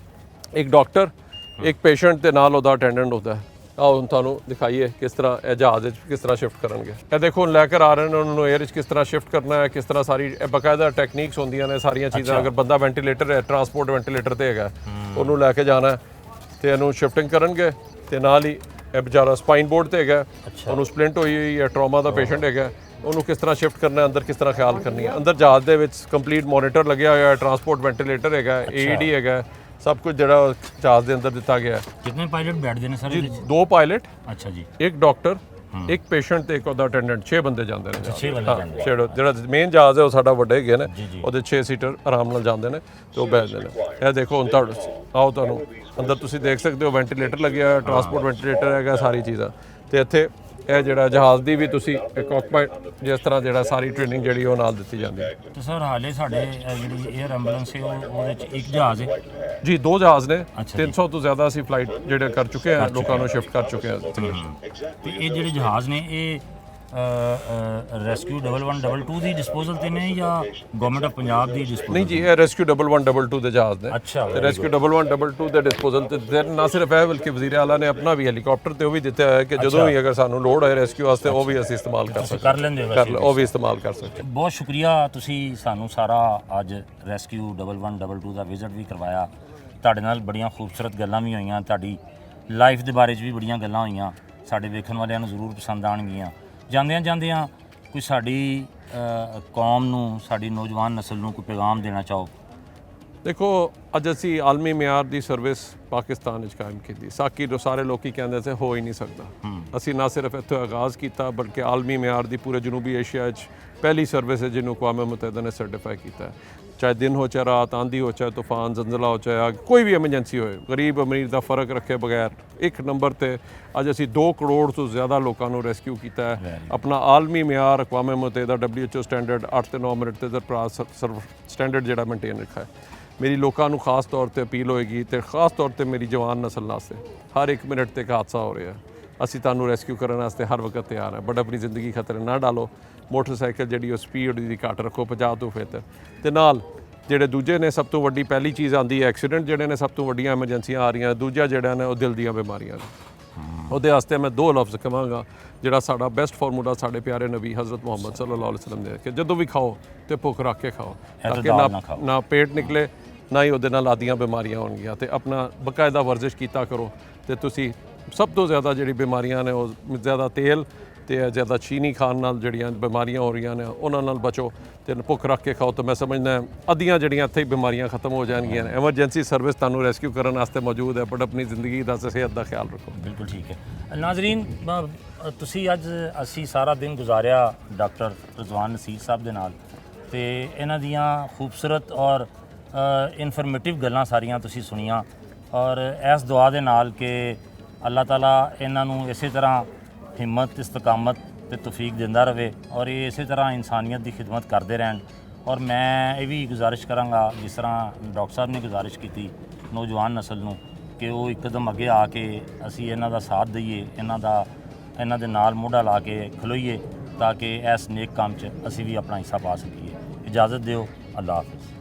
ਇੱਕ ਡਾਕਟਰ, ਇੱਕ ਪੇਸ਼ੈਂਟ ਤੇ ਨਾਲ ਉਹਦਾ ਅਟੈਂਡੈਂਟ ਹੁੰਦਾ ਹੈ। ਆਓ ਹੁਣ ਤੁਹਾਨੂੰ ਦਿਖਾਈਏ ਕਿਸ ਤਰ੍ਹਾਂ ਇਹ ਜਹਾਜ਼ ਵਿੱਚ ਕਿਸ ਤਰ੍ਹਾਂ ਸ਼ਿਫਟ ਕਰਨਗੇ। ਇਹ ਦੇਖੋ ਲੈ ਕੇ ਆ ਰਹੇ ਨੇ ਉਹਨਾਂ ਨੂੰ 에ਅਰ ਵਿੱਚ ਕਿਸ ਤਰ੍ਹਾਂ ਸ਼ਿਫਟ ਕਰਨਾ ਹੈ, ਕਿਸ ਤਰ੍ਹਾਂ ਸਾਰੀ ਇਹ ਬਕਾਇਦਾ ਟੈਕਨੀਕਸ ਹੁੰਦੀਆਂ ਨੇ ਸਾਰੀਆਂ ਚੀਜ਼ਾਂ। ਅਗਰ ਬੰਦਾ ਵੈਂਟੀਲੇਟਰ ਹੈ, ਟਰਾਂਸਪੋਰਟ ਵੈਂਟੀਲੇਟਰ ਤੇ ਹੈਗਾ ਉਹਨੂੰ ਲੈ ਕੇ ਜਾਣਾ ਤੇ ਇਹਨੂੰ ਸ਼ਿਫਟਿੰਗ ਕਰਨਗੇ ਤੇ ਨਾਲ ਹੀ ਇਹ ਵਿਚਾਰਾ ਸਪਾਈਨ ਬੋਰਡ ਤੇ ਹੈਗਾ ਉਹਨੂੰ ਸਪਲਿੰਟ ਹੋਈ ਹੈ, ਟਰਾਮਾ ਦਾ ਪੇਸ਼ੈਂਟ ਹੈਗਾ ਉਹਨੂੰ ਕਿਸ ਤਰ੍ਹਾਂ ਸ਼ਿਫਟ ਕਰਨਾ ਹੈ, ਅੰਦਰ ਕਿਸ ਤਰ੍ਹਾਂ ਖਿਆਲ ਕਰਨੀ ਹੈ। ਅੰਦਰ ਜਹਾਜ਼ ਦੇ ਵਿੱਚ ਕੰਪਲੀਟ ਮੋਨੀਟਰ ਲੱਗਿਆ ਹੋਇਆ ਹੈ, ਟਰਾਂਸਪੋਰਟ ਵੈਂਟੀਲੇਟਰ ਹੈਗਾ, AED ਹੈਗਾ, ਸਭ ਕੁਝ ਜਿਹੜਾ ਜਹਾਜ਼ ਦੇ ਅੰਦਰ ਦਿੱਤਾ ਗਿਆ ਹੈ। ਕਿੰਨੇ ਪਾਇਲਟ ਬੈਠਦੇ ਨੇ ਸਰ ਇਹਦੇ ਵਿੱਚ? 2 ਪਾਇਲਟ, ਅੱਛਾ ਜੀ, ਇੱਕ ਡਾਕਟਰ, ਇੱਕ ਪੇਸ਼ੈਂਟ ਤੇ ਇੱਕ ਉਹਦਾ ਅਟੈਂਡੈਂਟ। 6 ਬੰਦੇ ਜਾਂਦੇ ਨੇ। 6 ਬੰਦੇ ਜਾਂਦੇ ਨੇ। ਜਿਹੜਾ ਮੇਨ ਜਹਾਜ਼ ਹੈ ਉਹ ਸਾਡਾ ਵੱਡਾ ਹੈਗਾ ਨੇ ਉਹਦੇ 6 ਸੀਟਰ ਆਰਾਮ ਨਾਲ ਜਾਂਦੇ ਨੇ ਤੇ ਉਹ ਬੈਠਦੇ ਨੇ। ਇਹ ਦੇਖੋ ਹੁਣ ਆਓ ਤੁਹਾਨੂੰ ਅੰਦਰ ਤੁਸੀਂ ਦੇਖ ਸਕਦੇ ਹੋ ਵੈਂਟੀਲੇਟਰ ਲੱਗਿਆ ਹੋਇਆ, ਟਰਾਂਸਪੋਰਟ ਵੈਂਟੀਲੇਟਰ ਹੈਗਾ, ਸਾਰੀ ਚੀਜ਼ਾਂ ਤੇ ਇੱਥੇ ਇਹ ਜਿਹੜਾ ਜਹਾਜ਼ ਦੀ ਵੀ ਤੁਸੀਂ ਕਾਕਪਿਟ ਜਿਸ ਤਰ੍ਹਾਂ ਜਿਹੜਾ ਸਾਰੀ ਟ੍ਰੇਨਿੰਗ ਜਿਹੜੀ ਉਹ ਨਾਲ ਦਿੱਤੀ ਜਾਂਦੀ ਹੈ। ਤੇ ਸਰ ਹਾਲੇ ਸਾਡੇ ਜਿਹੜੀ 에ਅਰ ਐਂਬੂਲੈਂਸ ਹੈ ਉਹਦੇ ਚ ਇੱਕ ਜਹਾਜ਼ ਹੈ। ਜੀ 2 ਜਹਾਜ਼ ਨੇ, ਅੱਛਾ ਜੀ। 300 ਤੋਂ ਜ਼ਿਆਦਾ ਅਸੀਂ ਫਲਾਈਟ ਜਿਹੜੇ ਕਰ ਚੁੱਕੇ ਹਾਂ, ਲੋਕਾਂ ਨੂੰ ਸ਼ਿਫਟ ਕਰ ਚੁੱਕੇ ਹਾਂ। ਤੇ ਇਹ ਜਿਹੜੇ ਜਹਾਜ਼ ਨੇ ਇਹ ਰੈਸਕਿਊ 1122 ਦੀ ਡਿਸਪੋਜ਼ਲ ਤੇ ਨੇ ਜਾਂ government of Punjab the disposal? ਨਹੀਂ ਜੀ, ਇਹ ਰੈਸਕਿਊ 1122 ਦੇ ਜਹਾਜ਼ ਨੇ। ਅੱਛਾ, ਤੇ ਰੈਸਕਿਊ 1122 ਦੇ ਡਿਸਪੋਜ਼ਲ ਤੇ ਨਾ ਸਿਰਫ ਇਹ ਬਲਕਿ ਵਜ਼ੀਰ ਆਲਾ ਨੇ ਆਪਣਾ ਵੀ ਹੈਲੀਕਾਪਟਰ ਤੇ ਉਹ ਵੀ ਦਿੱਤਾ ਹੋਇਆ ਕਿ ਜਦੋਂ ਵੀ ਅਗਰ ਸਾਨੂੰ ਲੋੜ ਹੈ ਰੈਸਕਿਊ ਵਾਸਤੇ ਉਹ ਵੀ ਅਸੀਂ ਇਸਤੇਮਾਲ ਕਰ ਸਕਦੇ ਕਰ ਲੈਂਦੇ ਹੋ ਹਾਂ, ਵੈਸੇ? ਉਹ ਵੀ ਇਸਤੇਮਾਲ ਕਰ ਸਕਦੇ ਹਾਂ। ਬਹੁਤ ਸ਼ੁਕਰੀਆ, ਤੁਸੀਂ ਸਾਨੂੰ ਸਾਰਾ ਅੱਜ ਰੈਸਕਿਊ 1122 ਦਾ ਵਿਜ਼ਿਟ ਵੀ ਕਰਵਾਇਆ। ਤੁਹਾਡੇ ਨਾਲ ਬੜੀਆਂ ਖੂਬਸੂਰਤ ਗੱਲਾਂ ਵੀ ਹੋਈਆਂ, ਤੁਹਾਡੀ ਲਾਈਫ ਦੇ ਬਾਰੇ 'ਚ ਵੀ ਬੜੀਆਂ ਗੱਲਾਂ ਹੋਈਆਂ, ਸਾਡੇ ਵੇਖਣ ਵਾਲਿਆਂ ਨੂੰ ਜ਼ਰੂਰ ਪਸੰਦ ਆਉਣਗੀਆਂ। ਜਾਂਦਿਆਂ ਕੋਈ ਸਾਡੀ ਕੌਮ ਨੂੰ, ਸਾਡੀ ਨੌਜਵਾਨ ਨਸਲ ਨੂੰ ਕੋਈ ਪੈਗਾਮ ਦੇਣਾ ਚਾਹੋ? ਦੇਖੋ, ਅੱਜ ਅਸੀਂ ਆਲਮੀ ਮਿਆਰ ਦੀ ਸਰਵਿਸ ਪਾਕਿਸਤਾਨ ਵਿੱਚ ਕਾਇਮ ਕੀਤੀ। ਸਾਕੀ ਜੋ ਸਾਰੇ ਲੋਕੀ ਕਹਿੰਦੇ ਸੀ ਹੋ ਹੀ ਨਹੀਂ ਸਕਦਾ। ਅਸੀਂ ਨਾ ਸਿਰਫ ਇੱਥੋਂ ਆਗਾਜ਼ ਕੀਤਾ ਬਲਕਿ ਆਲਮੀ ਮਿਆਰ ਦੀ ਪੂਰੇ ਜਨੂਬੀ ਏਸ਼ੀਆ ਵਿੱਚ ਪਹਿਲੀ ਸਰਵਿਸ ਹੈ ਜਿਹਨੂੰ ਅਕਵਾਮ ਮੁਤੱਹਿਦਾ ਨੇ ਸਰਟੀਫਾਈ ਕੀਤਾ ਹੈ। ਚਾਹੇ ਦਿਨ ਹੋ ਚਾਹੇ ਰਾਤ, ਆਂधी ਹੋ ਚਾਹੇ ਤੂਫਾਨ, ਜ਼ਲਜ਼ਲਾ ਹੋ ਚਾਹੇ ਅੱਗ, ਕੋਈ ਵੀ ਐਮਰਜੈਂਸੀ ਹੋਏ, ਗਰੀਬ ਅਮੀਰ ਦਾ ਫਰਕ ਰੱਖੇ ਬਗੈਰ ਇੱਕ ਨੰਬਰ ਤੇ ਅੱਜ ਅਸੀਂ 2 ਕਰੋੜ ਤੋਂ ਜ਼ਿਆਦਾ ਲੋਕਾਂ ਨੂੰ ਰੈਸਕਿਊ ਕੀਤਾ ਹੈ। ਆਪਣਾ ਆਲਮੀ ਮਿਆਰ ਅਕਵਾਮ ਮੁਤੱਹਿਦਾ WHO ਸਟੈਂਡਰਡ 8 ਤੇ 9 ਮਿੰਟ ਤੇ ਸਟੈਂਡਰਡ ਜਿਹੜਾ ਮੇਨਟੇਨ ਰੱਖਾ ਹੈ। ਮੇਰੀ ਲੋਕਾਂ ਨੂੰ ਖਾਸ ਤੌਰ ਤੇ ਅਪੀਲ ਹੋਏਗੀ ਤੇ ਖਾਸ ਤੌਰ ਤੇ ਮੇਰੀ ਜਵਾਨ ਨਸਲ ਵਾਸਤੇ, ਹਰ 1 ਮਿੰਟ ਤੇ ਇੱਕ ਹਾਦਸਾ ਹੋ ਰਿਹਾ, ਅਸੀਂ ਤੁਹਾਨੂੰ ਰੈਸਕਿਊ ਕਰਨ ਵਾਸਤੇ ਹਰ ਵਕਤ ਤਿਆਰ ਹਾਂ, ਬਟ ਆਪਣੀ ਜ਼ਿੰਦਗੀ ਖਤਰੇ ਨਾ ਡਾਲੋ। ਮੋਟਰਸਾਈਕਲ ਜਿਹੜੀ ਉਹ ਸਪੀਡ ਦੀ ਘੱਟ ਰੱਖੋ 50 ਤੋਂ ਫਿਰ ਤੇ ਨਾਲ ਜਿਹੜੇ ਦੂਜੇ ਨੇ, ਸਭ ਤੋਂ ਵੱਡੀ ਪਹਿਲੀ ਚੀਜ਼ ਆਉਂਦੀ ਹੈ ਐਕਸੀਡੈਂਟ, ਜਿਹੜੇ ਨੇ ਸਭ ਤੋਂ ਵੱਡੀਆਂ ਐਮਰਜੈਂਸੀਆਂ ਆ ਰਹੀਆਂ। ਦੂਜਾ ਜਿਹੜਾ ਨੇ ਉਹ ਦਿਲ ਦੀਆਂ ਬਿਮਾਰੀਆਂ ਨੇ। ਉਹਦੇ ਵਾਸਤੇ ਮੈਂ 2 ਲਫ਼ਜ਼ ਕਹਾਂਗਾ, ਜਿਹੜਾ ਸਾਡਾ ਬੈਸਟ ਫਾਰਮੂਲਾ ਸਾਡੇ ਪਿਆਰੇ ਨਬੀ ਹਜ਼ਰਤ ਮੁਹੰਮਦ ਸੱਲੱਲਾਹੁ ਅਲੈਹਿ ਵਸੱਲਮ ਨੇ ਕਿ ਜਦੋਂ ਵੀ ਖਾਓ ਤੇ ਭੁੱਖ ਰੱਖ ਕੇ ਖਾਓ, ਤਾਂ ਕਿ ਨਾ ਪੇਟ ਨਿਕਲੇ, ਨਾ ਹੀ ਉਹਦੇ ਨਾਲ ਆਦੀਆਂ ਬਿਮਾਰੀਆਂ ਹੋਣਗੀਆਂ। ਤੇ ਆਪਣਾ ਬਕਾਇਦਾ ਵਰਜ਼ਿਸ਼ ਕੀਤਾ ਕਰੋ ਤੇ ਤੁਸੀਂ ਸਭ ਤੋਂ ਜ਼ਿਆਦਾ ਜਿਹੜੀ ਬਿਮਾਰੀਆਂ ਨੇ ਉਹ ਜ਼ਿਆਦਾ ਤੇਲ ਤੇ ਜ਼ਿਆਦਾ ਚੀਨੀ ਖਾਣ ਨਾਲ ਜਿਹੜੀਆਂ ਬਿਮਾਰੀਆਂ ਹੋ ਰਹੀਆਂ ਨੇ ਉਹਨਾਂ ਨਾਲ ਬਚੋ ਤੇ ਭੁੱਖ ਰੱਖ ਕੇ ਖਾਓ। ਤਾਂ ਮੈਂ ਸਮਝਦਾ ਅੱਧੀਆਂ ਜਿਹੜੀਆਂ ਇੱਥੇ ਹੀ ਬਿਮਾਰੀਆਂ ਖਤਮ ਹੋ ਜਾਣਗੀਆਂ ਨੇ। ਐਮਰਜੈਂਸੀ ਸਰਵਿਸ ਤੁਹਾਨੂੰ ਰੈਸਕਿਊ ਕਰਨ ਵਾਸਤੇ ਮੌਜੂਦ ਹੈ, ਬਟ ਆਪਣੀ ਜ਼ਿੰਦਗੀ ਦਾ ਸਿਹਤ ਦਾ ਖਿਆਲ ਰੱਖੋ। ਬਿਲਕੁਲ ਠੀਕ ਹੈ। ਨਾਜ਼ਰੀਨ, ਤੁਸੀਂ ਅੱਜ ਅਸੀਂ ਸਾਰਾ ਦਿਨ ਗੁਜ਼ਾਰਿਆ ਡਾਕਟਰ ਰਜ਼ਵਾਨ ਨਸੀਰ ਸਾਹਿਬ ਦੇ ਨਾਲ, ਤੇ ਇਹਨਾਂ ਦੀਆਂ ਖੂਬਸੂਰਤ ਔਰ ਇਨਫੋਰਮੇਟਿਵ ਗੱਲਾਂ ਸਾਰੀਆਂ ਤੁਸੀਂ ਸੁਣੀਆਂ, ਔਰ ਇਸ ਦੁਆ ਦੇ ਨਾਲ ਕਿ ਅੱਲਾਹ ਤਾਲਾ ਇਹਨਾਂ ਨੂੰ ਇਸੇ ਤਰ੍ਹਾਂ ਹਿੰਮਤ, ਇਸਤਕਾਮਤ ਤੇ ਤੌਫੀਕ ਦਿੰਦਾ ਰਹੇ ਔਰ ਇਹ ਇਸੇ ਤਰ੍ਹਾਂ ਇਨਸਾਨੀਅਤ ਦੀ ਖਿਦਮਤ ਕਰਦੇ ਰਹਿਣ। ਔਰ ਮੈਂ ਇਹ ਵੀ ਗੁਜ਼ਾਰਿਸ਼ ਕਰਾਂਗਾ, ਜਿਸ ਤਰ੍ਹਾਂ ਡਾਕਟਰ ਸਾਹਿਬ ਨੇ ਗੁਜ਼ਾਰਿਸ਼ ਕੀਤੀ ਨੌਜਵਾਨ ਨਸਲ ਨੂੰ, ਕਿ ਉਹ ਇੱਕ ਕਦਮ ਅੱਗੇ ਆ ਕੇ ਅਸੀਂ ਇਹਨਾਂ ਦਾ ਸਾਥ ਦਈਏ, ਇਹਨਾਂ ਦੇ ਨਾਲ ਮੋਢਾ ਲਾ ਕੇ ਖਲੋਈਏ, ਤਾਂ ਕਿ ਇਸ ਨੇਕ ਕੰਮ 'ਚ ਅਸੀਂ ਵੀ ਆਪਣਾ ਹਿੱਸਾ ਪਾ ਸਕੀਏ। ਇਜਾਜ਼ਤ ਦਿਓ, ਅੱਲਾਹ ਹਾਫਿਜ਼।